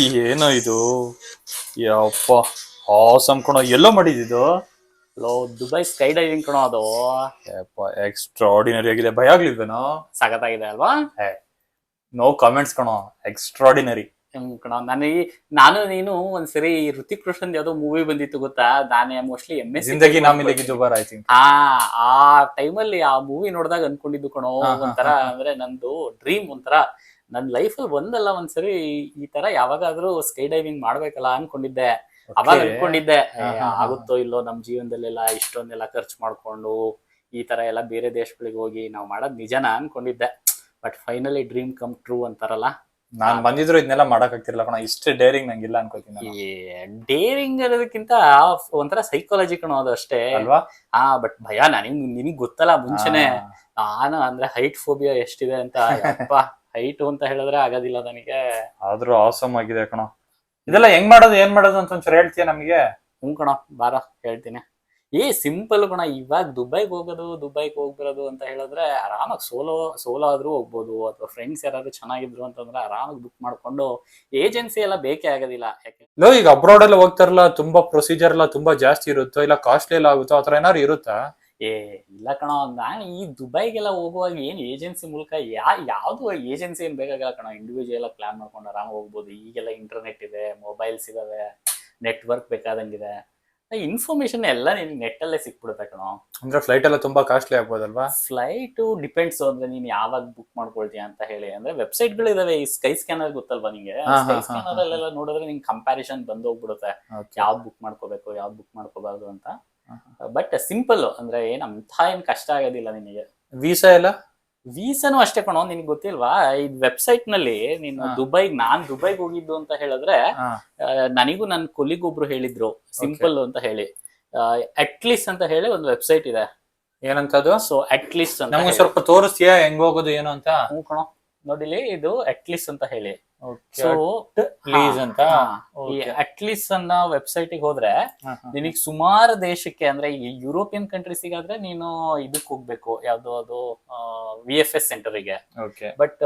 ಏನೋ ಇದು ಯಪ್ಪ ಆಸಮ್ ಕಣೋ ಎಲ್ಲೋ ಮಾಡಿದ್ದು ಲೋ ದುಬೈ ಸ್ಕೈ ಡೈವಿಂಗ್ ಕಣೋ ಅದು ಯಪ್ಪ ಎಕ್ಸ್ಟ್ರಾ ಆರ್ಡಿನರಿ ಆಗಿದೆ ಭಯ ಆಗ್ಲಿಲ್ವೇನೋ ಸಖತ್ತಾಗಿದೆ ಅಲ್ವಾ? ನೋ ಕಾಮೆಂಟ್ಸ್ ಕಣೋ ಎಕ್ಸ್ಟ್ರಾಡಿನರಿ ಕಣೋ ನಾನು ನೀನು ಒಂದ್ಸರಿ ಋತಿಕ್ ರೋಷನ್ ಯಾವ್ದೋ ಮೂವಿ ಬಂದಿತ್ತು ಗೊತ್ತಾ? ನಾನೇ ಮೋಸ್ಟ್ಲಿ ಜಿಂದಗಿ ನಾ ಮಿಲೇಗಿ ದುಬಾರ್ ಐ ಥಿಂಕ್ ಆ ಟೈಮಲ್ಲಿ ಆ ಮೂವಿ ನೋಡಿದಾಗ ಅನ್ಕೊಂಡಿದ್ದು ಕಣೋ ಒಂಥರ ಅಂದ್ರೆ ನಂದು ಡ್ರೀಮ್ ಒಂಥರ ನನ್ ಲೈಫಲ್ಲಿ ಒಂದಲ್ಲ ಒಂದ್ಸರಿ ಈ ತರ ಯಾವಾಗಾದ್ರೂ ಸ್ಕೈ ಡೈವಿಂಗ್ ಮಾಡ್ಬೇಕಲ್ಲ ಅನ್ಕೊಂಡಿದ್ದೆ. ಅವಾಗ ಅನ್ಕೊಂಡಿದ್ದೆ ಆಗುತ್ತೋ ಇಲ್ಲೋ ನಮ್ ಜೀವನದಲ್ಲೆಲ್ಲ ಇಷ್ಟೊಂದೆಲ್ಲ ಖರ್ಚು ಮಾಡ್ಕೊಂಡು ಈ ತರ ಎಲ್ಲ ಬೇರೆ ದೇಶಗಳಿಗೆ ಹೋಗಿ ನಾವು ಮಾಡೋದ್ ನಿಜನಾ ಅನ್ಕೊಂಡಿದ್ದೆ. But finally dream come true ಅಂತಾರಲ್ಲ. ನಾನ್ ಬಂದಿದ್ರು ಇದನ್ನೆಲ್ಲ ಮಾಡಕ್ ಆಗ್ತಿರ್ಲ ಕಣ, ಇಷ್ಟೇ ಡೇರಿಂಗ್ ನಂಗಿಲ್ಲ ಅನ್ಕೋತೀನಿ. ಡೇರಿಂಗ್ ಅನ್ನೋದಕ್ಕಿಂತ ಒಂಥರ ಸೈಕಾಲಜಿ ಕಣೋ ಅದು ಅಷ್ಟೇ ಅಲ್ವಾ? ಬಟ್ ಭಯ ನಿನಗ್ ಗೊತ್ತಲ್ಲ ಮುಂಚೆನೆ ನಾನು ಅಂದ್ರೆ ಹೈಟ್ ಫೋಬಿಯಾ ಎಷ್ಟಿದೆ ಅಂತ. ಯಪ್ಪ ಹೈಟ್ ಅಂತ ಹೇಳಿದ್ರೆ ಆಗೋದಿಲ್ಲ ನನಗೆ. ಆದ್ರೂ ಆಸಮ್ ಆಗಿದೆ ಕಣ. ಇದೆಲ್ಲ ಹೆಂಗ್ ಮಾಡೋದು ಏನ್ ಮಾಡೋದು ಅಂತ ಒಂಚೂರು ಹೇಳ್ತೀಯ ನಮಗೆ? ಕಣ ಬಾರ ಹೇಳ್ತೀನಿ. ಸಿಂಪಲ್ ಕಣ. ಇವಾಗ ದುಬೈಗೆ ಹೋಗ್ಬರೋದು ಅಂತ ಹೇಳಿದ್ರೆ ಆರಾಮಾಗಿ ಸೋಲೋ ಆದ್ರೂ ಹೋಗ್ಬೋದು, ಅಥವಾ ಫ್ರೆಂಡ್ಸ್ ಯಾರಾದ್ರೂ ಚೆನ್ನಾಗಿದ್ರು ಅಂತಂದ್ರೆ ಆರಾಮಾಗಿ ಬುಕ್ ಮಾಡ್ಕೊಂಡು. ಏಜೆನ್ಸಿ ಎಲ್ಲ ಬೇಕೇ ಆಗೋದಿಲ್ಲ. ಯಾಕೆ ಈಗ ಅಬ್ರಾಡ್ ಎಲ್ಲ ಹೋಗ್ತಾರಲ್ಲ, ತುಂಬಾ ಪ್ರೊಸೀಜರ್ ಎಲ್ಲ ತುಂಬಾ ಜಾಸ್ತಿ ಇರುತ್ತೋ ಇಲ್ಲ ಕಾಸ್ಟ್ಲಿ ಎಲ್ಲ ಆಗುತ್ತೋ ಆತರ ಏನಾದ್ರು ಇರುತ್ತಾ? ಇಲ್ಲ ಕಣ, ನಾನು ಈ ದುಬೈಗೆಲ್ಲ ಹೋಗುವಾಗ ಏನ್ ಏಜೆನ್ಸಿ ಮೂಲಕ ಯಾವ್ದು ಏಜೆನ್ಸಿ ಏನ್ ಬೇಕಾಗಲ್ಲ ಕಣ. ಇಂಡಿವಿಜುವಲ್ ಪ್ಲಾನ್ ಮಾಡ್ಕೊಂಡು ಆರಾಮ ಹೋಗ್ಬೋದು. ಈಗೆಲ್ಲ ಇಂಟರ್ನೆಟ್ ಇದೆ, ಮೊಬೈಲ್ಸ್ ಇದಾವೆ, ನೆಟ್ವರ್ಕ್ ಬೇಕಾದಂಗಿದೆ. ಇನ್ಫಾರ್ಮೇಶನ್ ಎಲ್ಲ ನಿನ್ ನೆಟ್ ಅಲ್ಲೇ ಸಿಕ್ಬಿಡುತ್ತೆ ಕಣ. ಅಂದ್ರೆ ಫ್ಲೈಟ್ ಎಲ್ಲ ತುಂಬಾ ಕಾಸ್ಟ್ಲಿ ಆಗ್ಬೋದಲ್ವಾ? ಫ್ಲೈಟ್ ಡಿಪೆಂಡ್ಸ್ ಅಂದ್ರೆ ನೀನ್ ಯಾವಾಗ ಬುಕ್ ಮಾಡ್ಕೊಳ್ತೀಯ ಅಂತ ಹೇಳಿ. ಅಂದ್ರೆ ವೆಬ್ಸೈಟ್ ಗಳು ಇದಾವೆ. ಈ ಸ್ಕೈ ಸ್ಕ್ಯಾನರ್ ಗೊತ್ತಲ್ವಾ ನಿಂಗೆ? ಸ್ಕೈ ಸ್ಕ್ಯಾನರ್ ಅಲ್ಲೆಲ್ಲ ನೋಡಿದ್ರೆ ನಿಂಗೆ ಕಂಪ್ಯಾರಿಸನ್ ಬಂದೋಗ್ಬಿಡುತ್ತೆ, ಯಾವ್ದು ಬುಕ್ ಮಾಡ್ಕೋಬೇಕು ಯಾವ್ದು ಬುಕ್ ಮಾಡ್ಕೋಬಾರ್ದು ಅಂತ. ಬಟ್ ಸಿಂಪಲ್ ಅಂದ್ರೆ ಏನ್ ಕಷ್ಟ ಆಗೋದಿಲ್ಲ ನಿನಗೆ. ವೀಸಾ ಎಲ್ಲ? ವೀಸಾನು ಅಷ್ಟೇ ಕಣೋ. ನಿನ್ಗೆ ಗೊತ್ತಿಲ್ವಾ ಈ ವೆಬ್ಸೈಟ್ ನಲ್ಲಿ ನೀನು ನಾನ್ ದುಬೈಗೆ ಹೋಗಿದ್ದು ಅಂತ ಹೇಳಿದ್ರೆ ನನಗೂ ನನ್ನ ಕೊಲಿಗ್ ಒಬ್ರು ಹೇಳಿದ್ರು ಸಿಂಪಲ್ ಅಂತ ಹೇಳಿ. ಅಟ್ಲೀಸ್ಟ್ ಅಂತ ಹೇಳಿ ಒಂದು ವೆಬ್ಸೈಟ್ ಇದೆ. ಏನಂತದು? ಸೊ ಅಟ್ಲೀಸ್ಟ್ ಅಂತ ನಮ್ಗೆ ಸ್ವಲ್ಪ ತೋರಿಸ್ತೀಯಾ ಹೆಂಗ್ ಹೋಗೋದು ಏನು ಅಂತ? ಕಣೋ ನೋಡಿಲಿ, ಇದು ಅಟ್ಲೀಸ್ಟ್ ಅಂತ ಹೇಳಿ. ಸೊ ಪ್ಲೀಸ್ ಅಂತ ಈ ಅಟ್ಲೀಸ್ಟ್ ಅನ್ನೋ ವೆಬ್ಸೈಟ್ ಹೋದ್ರೆ ನಿನಗೆ ಸುಮಾರು ದೇಶಕ್ಕೆ, ಅಂದ್ರೆ ಈ ಯುರೋಪಿಯನ್ ಕಂಟ್ರೀಸಿಗಾದ್ರೆ ನೀನು ಇದಕ್ ಹೋಗ್ಬೇಕು, ಯಾವ್ದು ಅದು VFS ಸೆಂಟರ್ಗೆ. ಬಟ್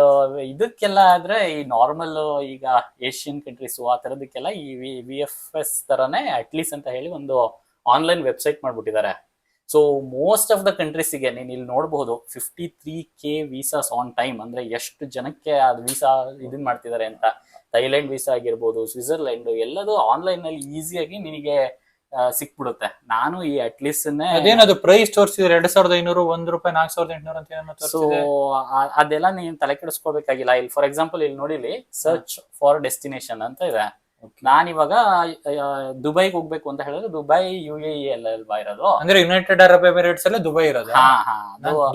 ಇದಕ್ಕೆಲ್ಲ ಆದ್ರೆ ಈ ನಾರ್ಮಲ್ ಈಗ ಏಷ್ಯನ್ ಕಂಟ್ರೀಸ್ ಆ ತರದಕ್ಕೆಲ್ಲ ಈ VFS ತರನೇ ಅಟ್ಲೀಸ್ಟ್ ಅಂತ ಹೇಳಿ ಒಂದು ಆನ್ಲೈನ್ ವೆಬ್ಸೈಟ್ ಮಾಡ್ಬಿಟ್ಟಿದ್ದಾರೆ. ಸೊ ಮೋಸ್ಟ್ ಆಫ್ ದ ಕಂಟ್ರೀಸಿಗೆ ನೀನ್ ಇಲ್ಲಿ ನೋಡಬಹುದು 53K ವೀಸಾಸ್ ಆನ್ ಟೈಮ್. ಅಂದ್ರೆ ಎಷ್ಟು ಜನಕ್ಕೆ ಅದು ವೀಸಾ ಇದನ್ ಮಾಡ್ತಿದ್ದಾರೆ ಅಂತ. ಥೈಲ್ಯಾಂಡ್ ವೀಸಾ ಆಗಿರ್ಬೋದು, ಸ್ವಿಟ್ಜರ್ಲೆಂಡ್, ಎಲ್ಲದೂ ಆನ್ಲೈನ್ ನಲ್ಲಿ ಈಸಿಯಾಗಿ ನಿನಗೆ ಸಿಕ್ಬಿಡುತ್ತೆ. ನಾನು ಈ ಅಟ್ಲೀಸ್ಟ್ ಅದೇನದು ಪ್ರೈಸ್ ತೋರಿಸಿದ್ರೆ 2500, ₹1 4800 ಅಂತ. ಸೊ ಅದೆಲ್ಲ ನೀನ್ ತಲೆ ಕೆಡಿಸ್ಕೋಬೇಕಾಗಿಲ್ಲ. ಇಲ್ಲಿ ಫಾರ್ ಎಕ್ಸಾಂಪಲ್ ಇಲ್ಲಿ ನೋಡಿಲಿ, ಸರ್ಚ್ ಫಾರ್ ಡೆಸ್ಟಿನೇಷನ್ ಅಂತ ಇದೆ. ನಾನಿವಾಗ ದುಬೈಗೆ ಹೋಗ್ಬೇಕು ಅಂತ ಹೇಳಿದ್ರೆ ದುಬೈ UAE ಎಲ್ಲ ಇರೋದು. ಅಂದ್ರೆ ಯುನೈಟೆಡ್ ಅರಬ್ ಎಮಿರೇಟ್ಸ್ ಅಲ್ಲೇ ದುಬೈ ಇರೋದು?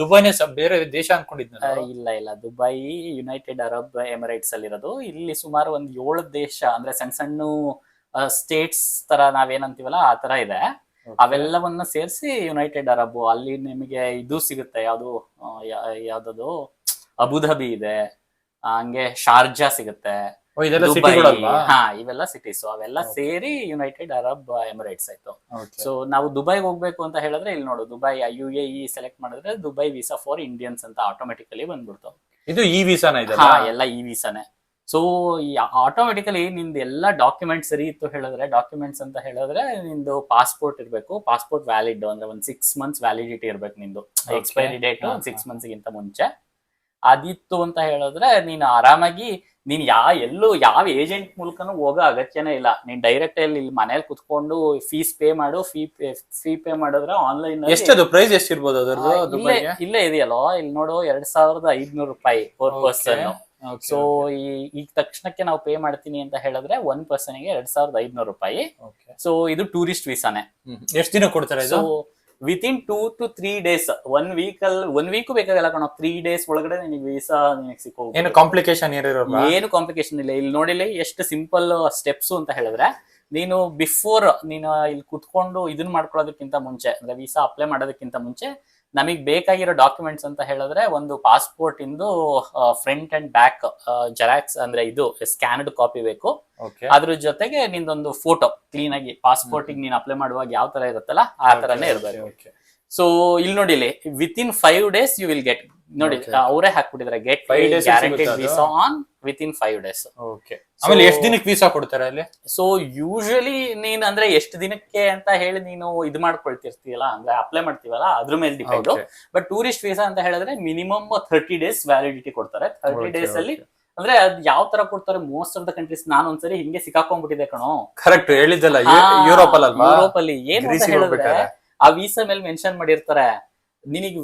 ದುಬೈನೇ ಬೇರೆ ದೇಶ ಅನ್ಕೊಂಡಿದ್ನ. ಇಲ್ಲ, ದುಬೈ ಯುನೈಟೆಡ್ ಅರಬ್ ಎಮಿರೇಟ್ಸ್ ಅಲ್ಲಿ ಇರೋದು. ಇಲ್ಲಿ ಸುಮಾರು ಒಂದ್ 7 ದೇಶ, ಅಂದ್ರೆ ಸಣ್ಣ ಸಣ್ಣ ಸ್ಟೇಟ್ಸ್ ತರ ನಾವೇನಂತೀವಲ್ಲ ಆ ತರ ಇದೆ. ಅವೆಲ್ಲವನ್ನ ಸೇರಿಸಿ ಯುನೈಟೆಡ್ ಅರಬ್. ಅಲ್ಲಿ ನಿಮಗೆ ಇದು ಸಿಗುತ್ತೆ, ಯಾವ್ದದು ಅಬುಧಾಬಿ ಇದೆ, ಹಂಗೆ ಶಾರ್ಜಾ ಸಿಗುತ್ತೆ, ಇವೆಲ್ಲ ಸಿಟೀಸ್. ಅವೆಲ್ಲ ಸೇರಿ ಯುನೈಟೆಡ್ ಅರಬ್ ಎಮಿರೇಟ್ಸ್ ಆಯ್ತು. ಸೊ ನಾವು ದುಬೈಗೆ ಹೋಗ್ಬೇಕು ಅಂತ ಹೇಳಿದ್ರೆ ಇಲ್ಲಿ ನೋಡು, ದುಬೈ UAE ಸೆಲೆಕ್ಟ್ ಮಾಡಿದ್ರೆ ದುಬೈ ವೀಸಾ ಫಾರ್ ಇಂಡಿಯನ್ಸ್ ಅಂತ ಆಟೋಮೆಟಿಕಲಿ ಬಂದ್ಬಿಡ್ತು. ಇದು ಈ ವೀಸಾನ? ಎಲ್ಲ ಈ ವೀಸಾನೇ. ಸೊ ಆಟೋಮೆಟಿಕಲಿ ನಿಂದು ಎಲ್ಲ ಡಾಕ್ಯುಮೆಂಟ್ಸ್ ಸರಿ ಇತ್ತು ಹೇಳಿದ್ರೆ, ಡಾಕ್ಯುಮೆಂಟ್ಸ್ ಅಂತ ಹೇಳಿದ್ರೆ ನಿಂದು ಪಾಸ್ಪೋರ್ಟ್ ಇರ್ಬೇಕು. ಪಾಸ್ಪೋರ್ಟ್ ವ್ಯಾಲಿಡ್ ಅಂದ್ರೆ ಒಂದು 6 months ವ್ಯಾಲಿಡಿಟಿ ಇರ್ಬೇಕು ನಿಂದು. ಎಕ್ಸ್ಪೈರಿ ಡೇಟ್ 6 months ಗಿಂತ ಮುಂಚೆ ಅದಿತ್ತು ಅಂತ ಹೇಳಿದ್ರೆ ನೀನು ಆರಾಮಾಗಿ ನೀನ್ ಯಾವ ಏಜೆಂಟ್ ಮೂಲಕನೂ ಹೋಗೋ ಅಗತ್ಯನೇ ಇಲ್ಲ. ನೀನ್ ಡೈರೆಕ್ಟ್ ಇಲ್ಲಿ ಮನೇಲಿ ಕುತ್ಕೊಂಡು ಫೀಸ್ ಪೇ ಮಾಡು. ಫೀ ಪೇ ಮಾಡಿದ್ರೆ ಆನ್ಲೈನ್ ಪ್ರೈಸ್ ಎಷ್ಟಿರ್ಬೋದು ಇಲ್ಲೇ ಇದೆಯಲ್ಲೋ, ಇಲ್ಲಿ ನೋಡು, ₹2500 ಪರ್ ಪರ್ಸನ್. ಸೊ ಈಗ ತಕ್ಷಣಕ್ಕೆ ನಾವು ಪೇ ಮಾಡ್ತೀನಿ ಅಂತ ಹೇಳಿದ್ರೆ 1 ಪರ್ಸನ್ಗೆ ₹2500. ಸೊ ಇದು ಟೂರಿಸ್ಟ್ ವೀಸಾನೇ. ಎಷ್ಟು ದಿನ ಕೊಡ್ತಾರೆ? So within 2 to 3 days, 1 week ಬೇಕಾಗಲ್ಲ ಕಣ. 3 days ಒಳಗಡೆ ನಿನಗೆ ವೀಸಾ ಸಿಕ್ಕೋ. ಏನು ಕಾಂಪ್ಲಿಕೇಶನ್ ಏನು ಕಾಂಪ್ಲಿಕೇಶನ್ ಇಲ್ಲ. ಇಲ್ಲಿ ನೋಡಿಲ್ಲ ಎಷ್ಟು ಸಿಂಪಲ್ ಸ್ಟೆಪ್ಸ್ ಅಂತ ಹೇಳಿದ್ರೆ, ನೀನು ಬಿಫೋರ್ ನೀನು ಇಲ್ಲಿ ಕುತ್ಕೊಂಡು ಇದನ್ನ ಮಾಡ್ಕೊಳ್ಳೋದಕ್ಕಿಂತ ಮುಂಚೆ, ಅಂದ್ರೆ ವೀಸಾ ಅಪ್ಲೈ ಮಾಡೋದಕ್ಕಿಂತ ಮುಂಚೆ ನಮಗ್ ಬೇಕಾಗಿರೋ ಡಾಕ್ಯುಮೆಂಟ್ಸ್ ಅಂತ ಹೇಳಿದ್ರೆ ಒಂದು ಪಾಸ್ಪೋರ್ಟ್ ಇಂದು ಫ್ರಂಟ್ ಅಂಡ್ ಬ್ಯಾಕ್ ಜೆರಾಕ್ಸ್, ಅಂದ್ರೆ ಇದು ಸ್ಕ್ಯಾನ್ಡ್ ಕಾಪಿ ಬೇಕು. ಅದ್ರ ಜೊತೆಗೆ ನಿಂದೊಂದು ಫೋಟೋ ಕ್ಲೀನ್ ಆಗಿ, ಪಾಸ್ಪೋರ್ಟ್ ನೀನ್ ಅಪ್ಲೈ ಮಾಡುವಾಗ ಯಾವ ತರ ಇರುತ್ತಲ್ಲ ಆ ತರನೇ ಇರ್ಬೇಕು. ಸೊ ಇಲ್ಲಿ ನೋಡಿಲಿ, within 5 days you will get. ನೋಡಿ ಅವರೇ ಹಾಕ್ಬಿಟ್ಟಿದ್ರೆ get guaranteed visa on within 5 days. Okay. ಆಮೇಲೆ ಎಷ್ಟು ದಿನಕ್ಕೆ ವೀಸಾ ಕೊಡ್ತಾರೆ ಅಲ್ಲಿ? ಸೊ ಯೂಶಲಿ ನೀನ್ ಅಂದ್ರೆ ಎಷ್ಟು ದಿನಕ್ಕೆ ಅಂತ ಹೇಳಿ ನೀನು ಇದು ಮಾಡ್ಕೊಳ್ತಿರ್ತೀಯಲ್ಲ, ಅಂದ್ರೆ ಅಪ್ಲೈ ಮಾಡ್ತೀವಲ್ಲ ಅದ್ರ ಮೇಲೆ ಡಿಪೆಂಡ್. ಬಟ್ ಟೂರಿಸ್ಟ್ ವೀಸಾ ಅಂತ ಹೇಳಿದ್ರೆ ಮಿನಿಮಮ್ 30 days ವ್ಯಾಲಿಡಿಟಿ ಕೊಡ್ತಾರೆ. 30 days ಅಲ್ಲಿ ಅಂದ್ರೆ ಅದ್ ಯಾವ ತರ ಕೊಡ್ತಾರೆ, ಮೋಸ್ಟ್ ಆಫ್ ದ ಕಂಟ್ರೀಸ್ ನಾನು ಒಂದ್ಸರಿ ಹಿಂಗೆ ಸಿಕ್ಕಾಕೊಂಡ್ಬಿಟ್ಟಿದೆ ಕಣೋ. ಕರೆಕ್ಟ್ ಹೇಳಿದ್ದಲ್ಲ, ಯುರೋಪ್ ಅಲ್ವಾ? ಯುರೋಪ್ ಅಲ್ಲಿ ಏನು ಅಂತ ಹೇಳಿದ್ರೆ ಆ ವೀಸಾ ಮೇಲೆ ಮೆನ್ಷನ್ ಮಾಡಿರ್ತಾರೆ ನಿನಗೆ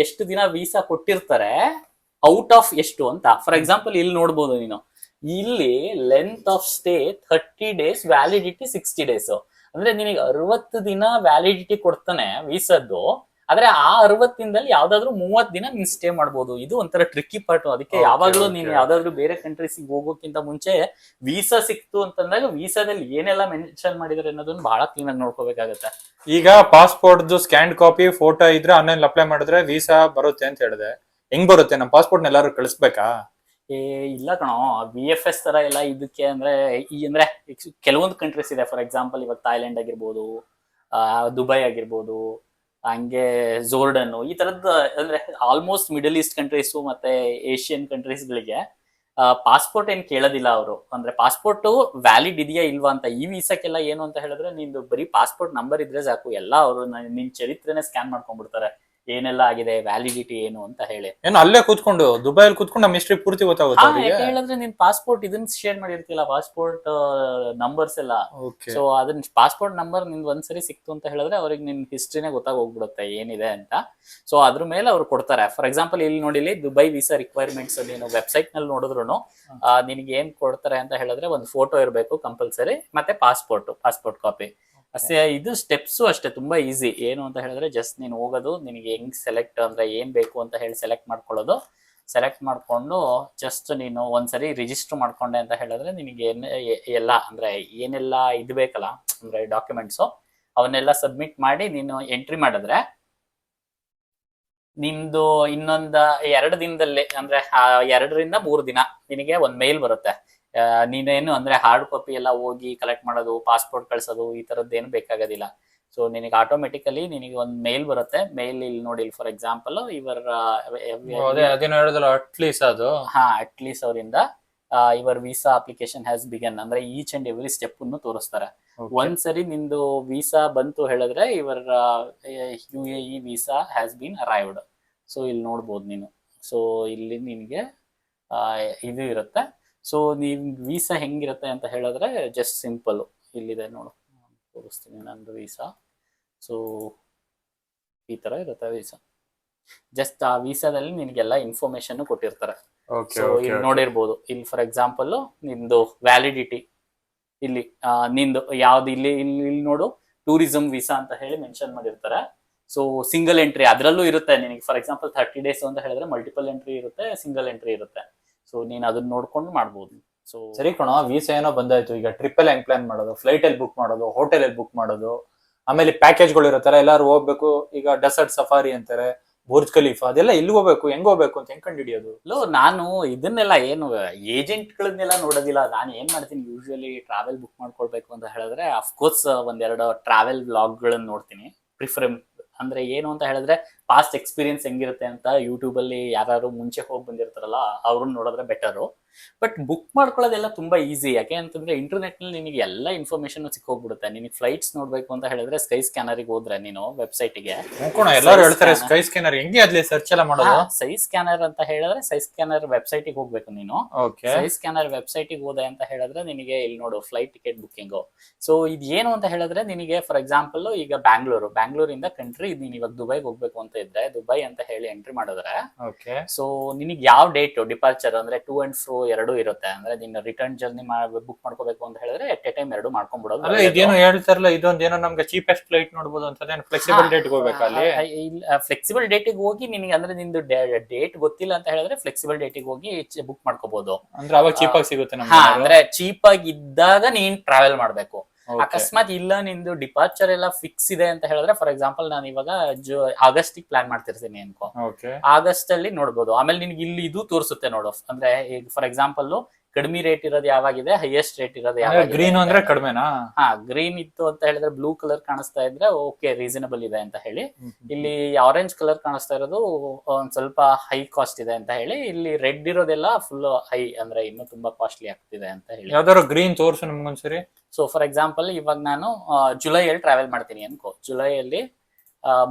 ಎಷ್ಟು ದಿನ ವೀಸಾ ಕೊಟ್ಟಿರ್ತಾರೆ, ಔಟ್ ಆಫ್ ಎಷ್ಟು ಅಂತ. ಫಾರ್ ಎಕ್ಸಾಂಪಲ್ ಇಲ್ಲಿ ನೋಡ್ಬೋದು ನೀನು, ಇಲ್ಲಿ length of stay 30 days, validity 60 days. ಅಂದ್ರೆ ನಿನಗೆ 60 ದಿನ ವ್ಯಾಲಿಡಿಟಿ ಕೊಡ್ತಾನೆ ವೀಸಾದ್ದು. ಆದ್ರೆ ಆ 60 ದಿನದಲ್ಲಿ ಯಾವ್ದಾದ್ರು 30 ದಿನ ನೀನ್ ಸ್ಟೇ ಮಾಡ್ಬೋದು. ಇದು ಒಂಥರ ಟ್ರಿಕ್ಕಿ ಪಾರ್ಟ್. ಅದಕ್ಕೆ ಯಾವಾಗ್ಲೂ ನೀನ್ ಯಾವ್ದಾದ್ರು ಬೇರೆ ಕಂಟ್ರೀಸಿಗೆ ಹೋಗೋಕ್ಕಿಂತ ಮುಂಚೆ ವೀಸಾ ಸಿಕ್ತು ಅಂತಂದಾಗ ವೀಸಾದಲ್ಲಿ ಏನೆಲ್ಲ ಮೆನ್ಷನ್ ಮಾಡಿದಾರೆ ಅನ್ನೋದನ್ನ ಬಹಳ ಕ್ಲೀನ್ ಆಗಿ ನೋಡ್ಕೋಬೇಕಾಗತ್ತೆ. ಈಗ ಪಾಸ್ಪೋರ್ಟ್ ಸ್ಕ್ಯಾನ್ ಕಾಪಿ ಫೋಟೋ ಇದ್ರೆ ಆನ್ಲೈನ್ ಅಪ್ಲೈ ಮಾಡಿದ್ರೆ ವೀಸಾ ಬರುತ್ತೆ ಅಂತ ಹೇಳಿದೆ. ಹೆಂಗ್ ಬರುತ್ತೆ? ನಮ್ಮ ಪಾಸ್ಪೋರ್ಟ್ ಎಲ್ಲಾರು ಕಳಿಸ್ಬೇಕಾ? ಇಲ್ಲ ಕಣೋ, VFS ತರ ಎಲ್ಲ ಇದಕ್ಕೆ ಅಂದ್ರೆ ಅಂದ್ರೆ ಕೆಲವೊಂದು ಕಂಟ್ರೀಸ್ ಇದೆ. ಫಾರ್ ಎಕ್ಸಾಂಪಲ್ ಇವಾಗ ಥೈಲ್ಯಾಂಡ್ ಆಗಿರ್ಬೋದು, ದುಬೈ ಆಗಿರ್ಬೋದು, ಹಂಗೆ ಜೋರ್ಡನ್, ಈ ತರದ್ದು ಅಂದ್ರೆ ಆಲ್ಮೋಸ್ಟ್ ಮಿಡಲ್ ಈಸ್ಟ್ ಕಂಟ್ರೀಸ್ ಮತ್ತೆ ಏಷ್ಯನ್ ಕಂಟ್ರೀಸ್ ಗಳಿಗೆ ಪಾಸ್ಪೋರ್ಟ್ ಏನ್ ಕೇಳೋದಿಲ್ಲ ಅವರು. ಅಂದ್ರೆ ಪಾಸ್ಪೋರ್ಟ್ ವ್ಯಾಲಿಡ್ ಇದೆಯಾ ಇಲ್ವಾ ಅಂತ. ಈ ವೀಸಾಕ್ಕೆಲ್ಲ ಏನು ಅಂತ ಹೇಳಿದ್ರೆ ನಿಂದು ಬರೀ ಪಾಸ್ಪೋರ್ಟ್ ನಂಬರ್ ಇದ್ರೆ ಸಾಕು, ಎಲ್ಲ ಅವರು ನಿನ್ ಚರಿತ್ರೆನೇ ಸ್ಕ್ಯಾನ್ ಮಾಡ್ಕೊಂಡ್ಬಿಡ್ತಾರೆ, ಏನೆಲ್ಲ ಆಗಿದೆ, ವ್ಯಾಲಿಡಿಟಿ ಏನು ಅಂತ ಹೇಳಿ. ಏನು ಅಲ್ಲೇ ಕೂತ್ಕೊಂಡು ದುಬೈಯಲ್ಲಿ ಕೂತ್ಕೊಂಡು ನಮ್ಮ ಹಿಸ್ಟ್ರಿ ಪೂರ್ತಿ ಗೊತ್ತಾಗುತ್ತೆ. ಯಾಕೆ ಹೇಳಿದ್ರೆ ನಿನ್ ಪಾಸ್ಪೋರ್ಟ್ ಇದನ್ನ ಶೇರ್ ಮಾಡಿರ್ತಿಲ್ಲ, ಪಾಸ್ಪೋರ್ಟ್ ನಂಬರ್ಸ್ ಎಲ್ಲ. ಸೊ ಅದನ್ನ ಪಾಸ್ಪೋರ್ಟ್ ನಂಬರ್ ನಿಂದ್ ಒಂದ್ಸರಿ ಸಿಕ್ತು ಅಂತ ಹೇಳಿದ್ರೆ ಅವ್ರಿಗೆ ನಿನ್ ಹಿಸ್ಟ್ರಿನೇ ಗೊತ್ತಾಗೋಗ್ಬಿಡುತ್ತೆ ಏನಿದೆ ಅಂತ. ಸೊ ಅದ್ರ ಮೇಲೆ ಅವ್ರು ಕೊಡ್ತಾರೆ. ಫಾರ್ ಎಕ್ಸಾಂಪಲ್ ಇಲ್ಲಿ ನೋಡಿಲಿ, ದುಬೈ ವೀಸಾ ರಿಕ್ವೈರ್ಮೆಂಟ್ಸ್ ನೀನು ವೆಬ್ಸೈಟ್ ನಲ್ಲಿ ನೋಡಿದ್ರು ನಿನ್ಗೆ ಏನ್ ಕೊಡ್ತಾರೆ ಅಂತ ಹೇಳಿದ್ರೆ ಒಂದು ಫೋಟೋ ಇರಬೇಕು ಕಂಪಲ್ಸರಿ, ಮತ್ತೆ ಪಾಸ್ಪೋರ್ಟ್ ಕಾಪಿ ಅಷ್ಟೇ. ಇದು ಸ್ಟೆಪ್ಸ್ ಅಷ್ಟೇ, ತುಂಬಾ ಈಸಿ. ಏನು ಅಂತ ಹೇಳಿದ್ರೆ ಜಸ್ಟ್ ನೀನು ಹೋಗೋದು, ನಿನಗೆ ಹೆಂಗ್ ಸೆಲೆಕ್ಟ್ ಅಂದ್ರೆ ಏನ್ ಬೇಕು ಅಂತ ಹೇಳಿ ಸೆಲೆಕ್ಟ್ ಮಾಡ್ಕೊಳ್ಳೋದು. ಸೆಲೆಕ್ಟ್ ಮಾಡ್ಕೊಂಡು ಜಸ್ಟ್ ನೀನು ಒಂದ್ಸರಿ ರಿಜಿಸ್ಟರ್ ಮಾಡ್ಕೊಂಡೆ ಅಂತ ಹೇಳಿದ್ರೆ ನಿನಗೆ ಎಲ್ಲ ಅಂದ್ರೆ ಏನೆಲ್ಲ ಇದು ಬೇಕಲ್ಲ ಅಂದ್ರೆ ಡಾಕ್ಯುಮೆಂಟ್ಸು ಅವನ್ನೆಲ್ಲ ಸಬ್ಮಿಟ್ ಮಾಡಿ ನೀನು ಎಂಟ್ರಿ ಮಾಡಿದ್ರೆ ನಿಮ್ದು ಇನ್ನೊಂದು 2 ದಿನದಲ್ಲಿ ಅಂದ್ರೆ 2 ರಿಂದ 3 ದಿನ ನಿನಗೆ ಒಂದ್ ಮೇಲ್ ಬರುತ್ತೆ. ನೀನೇನು ಅಂದ್ರೆ ಹಾರ್ಡ್ ಕಾಪಿ ಎಲ್ಲ ಹೋಗಿ ಕಲೆಕ್ಟ್ ಮಾಡೋದು, ಪಾಸ್ಪೋರ್ಟ್ ಕಳ್ಸೋದು, ಈ ತರದ್ದು ಏನು ಬೇಕಾಗೋದಿಲ್ಲ. ಸೊ ನಿನಗೆ ಆಟೋಮೆಟಿಕಲಿ ನಿನಗೆ ಒಂದು ಮೇಲ್ ಬರುತ್ತೆ. ಮೇಲ್ ಇಲ್ಲಿ ನೋಡಿ, ಫಾರ್ ಎಕ್ಸಾಂಪಲ್ ಅಟ್ಲೀಸ್ಟ್ ಅವರಿಂದ your visa application has begun ಅಂದ್ರೆ ಈಚ್ ಅಂಡ್ ಎವ್ರಿ ಸ್ಟೆಪ್ ಅನ್ನು ತೋರಿಸ್ತಾರೆ. ಒಂದ್ಸರಿ ನಿಂದು ವೀಸಾ ಬಂತು ಹೇಳಿದ್ರೆ your UAE visa has been arrived. So ಇಲ್ಲಿ ನೋಡ್ಬೋದು ನೀನು. ಸೊ ಇಲ್ಲಿ ನಿನಗೆ ಇದು ಇರುತ್ತೆ. ಸೊ ನೀವು ವೀಸಾ ಹೆಂಗಿರುತ್ತೆ ಅಂತ ಹೇಳಿದ್ರೆ ಜಸ್ಟ್ ಸಿಂಪಲ್ ಇಲ್ಲಿದೆ ನೋಡು, ತೋರಿಸ್ತೀನಿ ನಂದು ವೀಸಾ. ಸೊ ಈ ತರ ಇರುತ್ತೆ ವೀಸಾ. ಜಸ್ಟ್ ಆ ವೀಸಾದಲ್ಲಿ ನಿನಗೆಲ್ಲ ಇನ್ಫಾರ್ಮೇಶನ್ ಕೊಟ್ಟಿರ್ತಾರೆ. ಸೊ ಇಲ್ಲಿ ನೋಡಿರ್ಬೋದು, ಇಲ್ಲಿ ಫಾರ್ ಎಕ್ಸಾಂಪಲ್ ನಿಂದು ವ್ಯಾಲಿಡಿಟಿ ಇಲ್ಲಿ ನಿಂದು ಯಾವ್ದು ಇಲ್ಲಿ ಇಲ್ಲಿ ನೋಡು, ಟೂರಿಸಂ ವೀಸಾ ಅಂತ ಹೇಳಿ ಮೆನ್ಷನ್ ಮಾಡಿರ್ತಾರೆ. ಸೊ ಸಿಂಗಲ್ ಎಂಟ್ರಿ ಅದರಲ್ಲೂ ಇರುತ್ತೆ ನಿನಗೆ. ಫಾರ್ ಎಕ್ಸಾಂಪಲ್ 30 days ಅಂತ ಹೇಳಿದ್ರೆ ಮಲ್ಟಿಪಲ್ ಎಂಟ್ರಿ ಇರುತ್ತೆ, ಸಿಂಗಲ್ ಎಂಟ್ರಿ ಇರುತ್ತೆ. ಸೊ ನೀನ್ ಅದನ್ನ ನೋಡ್ಕೊಂಡು ಮಾಡ್ಬೋದು. ಸೊ ಸರಿ ಕಣೋ, ವೀಸಾ ಏನೋ ಬಂದಾಯ್ತು. ಈಗ ಟ್ರಿಪ್ ಎಲ್ಲ ಹೆಂಗ್ ಪ್ಲಾನ್ ಮಾಡೋದು? ಫ್ಲೈಟ್ ಅಲ್ಲಿ ಬುಕ್ ಮಾಡೋದು, ಹೋಟೆಲ್ ಅಲ್ಲಿ ಬುಕ್ ಮಾಡೋದು, ಆಮೇಲೆ ಪ್ಯಾಕೇಜ್ಗಳು ಇರುತ್ತಲ್ಲ, ಎಲ್ಲಾರು ಹೋಗ್ಬೇಕು. ಈಗ ಡೆಸರ್ಟ್ ಸಫಾರಿ ಅಂತಾರೆ, ಬುರ್ಜ್ ಖಲೀಫಾ, ಅದೆಲ್ಲ ಎಲ್ಲಿ ಹೋಗ್ಬೇಕು, ಹೆಂಗ್ ಹೋಗ್ಬೇಕು ಅಂತ ಹೆಂಗ್ ಕಂಡು ಹಿಡಿಯೋದು? ನಾನು ಇದನ್ನೆಲ್ಲ ಏನು ಏಜೆಂಟ್ ಗಳನ್ನೆಲ್ಲ ನೋಡೋದಿಲ್ಲ. ನಾನು ಏನ್ ಮಾಡ್ತೀನಿ, ಯೂಶುವಲಿ ಟ್ರಾವೆಲ್ ಬುಕ್ ಮಾಡ್ಕೊಳ್ಬೇಕು ಅಂತ ಹೇಳಿದ್ರೆ ಅಫ್ಕೋರ್ಸ್ ಒಂದೆರಡು ಟ್ರಾವೆಲ್ ವ್ಲಾಗ್ ಗಳನ್ನ ನೋಡ್ತೀನಿ. ಅಂದ್ರೆ ಏನು ಅಂತ ಹೇಳಿದ್ರೆ ಪಾಸ್ಟ್ ಎಕ್ಸ್ಪೀರಿಯನ್ಸ್ ಹೆಂಗಿರುತ್ತೆ ಅಂತ ಯೂಟ್ಯೂಬ್ ಅಲ್ಲಿ ಯಾರು ಮುಂಚೆ ಹೋಗಿ ಬಂದಿರ್ತಾರಲ್ಲ ಅವ್ರನ್ನ ನೋಡಿದ್ರೆ ಬೆಟರು. ಬಟ್ ಬುಕ್ ಮಾಡ್ಕೊಳ್ಳೋದೆಲ್ಲ ತುಂಬಾ ಈಸಿ. ಯಾಕೆ ಅಂತಂದ್ರೆ ಇಂಟರ್ನೆಟ್ ನಲ್ಲಿ ನಿನಗೆ ಎಲ್ಲ ಇನ್ಫಾರ್ಮೇಶನ್ ಸಿಕ್ಕೋಗ್ಬಿಡುತ್ತೆ. ನಿನಗೆ ಫ್ಲೈಟ್ಸ್ ನೋಡ್ಬೇಕು ಅಂತ ಹೇಳಿದ್ರೆ ಸ್ಕೈ ಸ್ಕ್ಯಾನರ್ ಹೋದ್ರೆ ನೀನು ವೆಬ್ಸೈಟ್ಗೆ ಎಲ್ಲರೂ ಹೇಳ್ತಾರೆ ಸ್ಕೈ ಸ್ಕ್ಯಾನರ್ ಹೆಂಗೆ ಅದ್ಲಿ ಸರ್ಚ್ ಎಲ್ಲ ಮಾಡೋದು. ಸ್ಕೈ ಸ್ಕ್ಯಾನರ್ ಅಂತ ಹೇಳಿದ್ರೆ ಸ್ಕೈ ಸ್ಕ್ಯಾನರ್ ವೆಬ್ಸೈಟ್ಗೆ ಹೋಗ್ಬೇಕು ನೀನು. ಸ್ಕೈ ಸ್ಕ್ಯಾನರ್ ವೆಬ್ಸೈಟ್ಗೆ ಹೋದೆ ಅಂತ ಹೇಳಿದ್ರೆ ನಿನಗೆ ಇಲ್ಲಿ ನೋಡು ಫ್ಲೈಟ್ ಟಿಕೆಟ್ ಬುಕ್ಕಿಂಗ್. ಸೊ ಇದು ಏನು ಅಂತ ಹೇಳಿದ್ರೆ ನಿನಗೆ ಫಾರ್ ಎಕ್ಸಾಂಪಲ್ ಈಗ ಬ್ಯಾಂಗ್ಳೂರಿಂದ ಕಂಟ್ರಿ ನೀನ್ ಇವಾಗ ದುಬೈಗೆ ಹೋಗ್ಬೇಕು ಅಂತ ಇದ್ರೆ ದುಬೈ ಅಂತ ಹೇಳಿ ಎಂಟ್ರಿ ಮಾಡಿದ್ರೆ ಸೊ ನಿನಗೆ ಯಾವ ಡೇಟ್ ಡಿಪಾರ್ಚರ್ ಅಂದ್ರೆ ಟು ಅಂಡ್ ಫ್ರೋ 2 ಇರುತ್ತೆ. ಅಂದ್ರೆ ನಿನ್ನ ರಿಟರ್ನ್ ಜರ್ನಿ ಬುಕ್ ಮಾಡ್ಕೋಬೇಕು ಅಂತ ಹೇಳಿದ್ರೆ ಎಟ್ ಎ ಟೈಮ್ 2 ಮಾಡ್ಕೊಂಡ್ಬಿಡೋದು. ಇದೇನೋ ಹೇಳ್ತಾರಲ್ಲ ಇದೊಂದೇನೋ ನಮ್ಗೆ ಚೀಪೆಸ್ಟ್ ಫ್ಲೈಟ್ ನೋಡಬಹುದು ಅಂತ. ಫ್ಲೆಕ್ಸಿಬಲ್ ಡೇಟ್ ಹೋಗ್ಬೇಕು ಅಲ್ಲಿ. ಫ್ಲೆಕ್ಸಿಬಲ್ ಡೇಟಿಗೆ ಹೋಗಿ ನಿನಗೆ ಅಂದ್ರೆ ನಿಂದು ಡೇಟ್ ಗೊತ್ತಿಲ್ಲ ಅಂತ ಹೇಳಿದ್ರೆ ಫ್ಲೆಕ್ಸಿಬಲ್ ಡೇಟಿಗೆ ಹೋಗಿ ಬುಕ್ ಮಾಡ್ಕೋಬಹುದು. ಅಂದ್ರೆ ಅವಾಗ ಚೀಪ್ ಆಗಿ ಸಿಗುತ್ತೆ. ಅಂದ್ರೆ ಚೀಪ್ ಆಗಿ ಇದ್ದಾಗ ನೀನ್ ಟ್ರಾವೆಲ್ ಮಾಡ್ಬೇಕು. ಅಕಸ್ಮಾತ್ ಇಲ್ಲ ನಿಂದು ಡಿಪಾರ್ಚರ್ ಎಲ್ಲ ಫಿಕ್ಸ್ ಇದೆ ಅಂತ ಹೇಳಿದ್ರೆ ಫಾರ್ ಎಕ್ಸಾಂಪಲ್ ನಾನು ಇವಾಗ ಆಗಸ್ಟ್ ಪ್ಲಾನ್ ಮಾಡ್ತಿರ್ತೀನಿ ಅನ್ಕೋ. ಆಗಸ್ಟ್ ಅಲ್ಲಿ ನೋಡ್ಬೋದು. ಆಮೇಲೆ ನಿನ್ಗೆ ಇಲ್ಲಿ ಇದು ತೋರಿಸುತ್ತೆ ನೋಡು. ಅಂದ್ರೆ ಈಗ ಫಾರ್ ಎಕ್ಸಾಂಪಲ್ ಕಡಿಮೆ ರೇಟ್ ಇರೋದು ಯಾವಾಗಿದೆ, ಹೈಯೆಸ್ಟ್ ರೇಟ್ ಇರೋದು ಯಾವಾಗಿದೆ. ಗ್ರೀನ್ ಅಂದ್ರೆ ಕಡಿಮೆನಾ? ಹಾ, ಗ್ರೀನ್ ಇತ್ತು ಅಂತ ಹೇಳಿದ್ರೆ ಬ್ಲೂ ಕಲರ್ ಕಾಣಿಸ್ತಾ ಇದ್ರೆ ಓಕೆ ರೀಸನಬಲ್ ಇದೆ ಅಂತ ಹೇಳಿ. ಇಲ್ಲಿ ಆರೆಂಜ್ ಕಲರ್ ಕಾಣಿಸ್ತಾ ಇರೋದು ಒಂದ್ ಸ್ವಲ್ಪ ಹೈ ಕಾಸ್ಟ್ ಇದೆ ಅಂತ ಹೇಳಿ. ಇಲ್ಲಿ ರೆಡ್ ಇರೋದೆಲ್ಲ ಫುಲ್ ಹೈ, ಅಂದ್ರೆ ಇನ್ನು ತುಂಬಾ ಕಾಸ್ಟ್ಲಿ ಆಗ್ತಿದೆ ಅಂತ ಹೇಳಿ. ಯಾವ್ದಾದ್ರು ಗ್ರೀನ್ ತೋರ್ಸು ನಮ್ಗೊಂದ್ಸರಿ. ಸೊ ಫಾರ್ ಎಕ್ಸಾಂಪಲ್ ಇವಾಗ ನಾನು ಜುಲೈಯಲ್ಲಿ ಟ್ರಾವೆಲ್ ಮಾಡ್ತೀನಿ ಅನ್ಕೋ. ಜುಲೈಯಲ್ಲಿ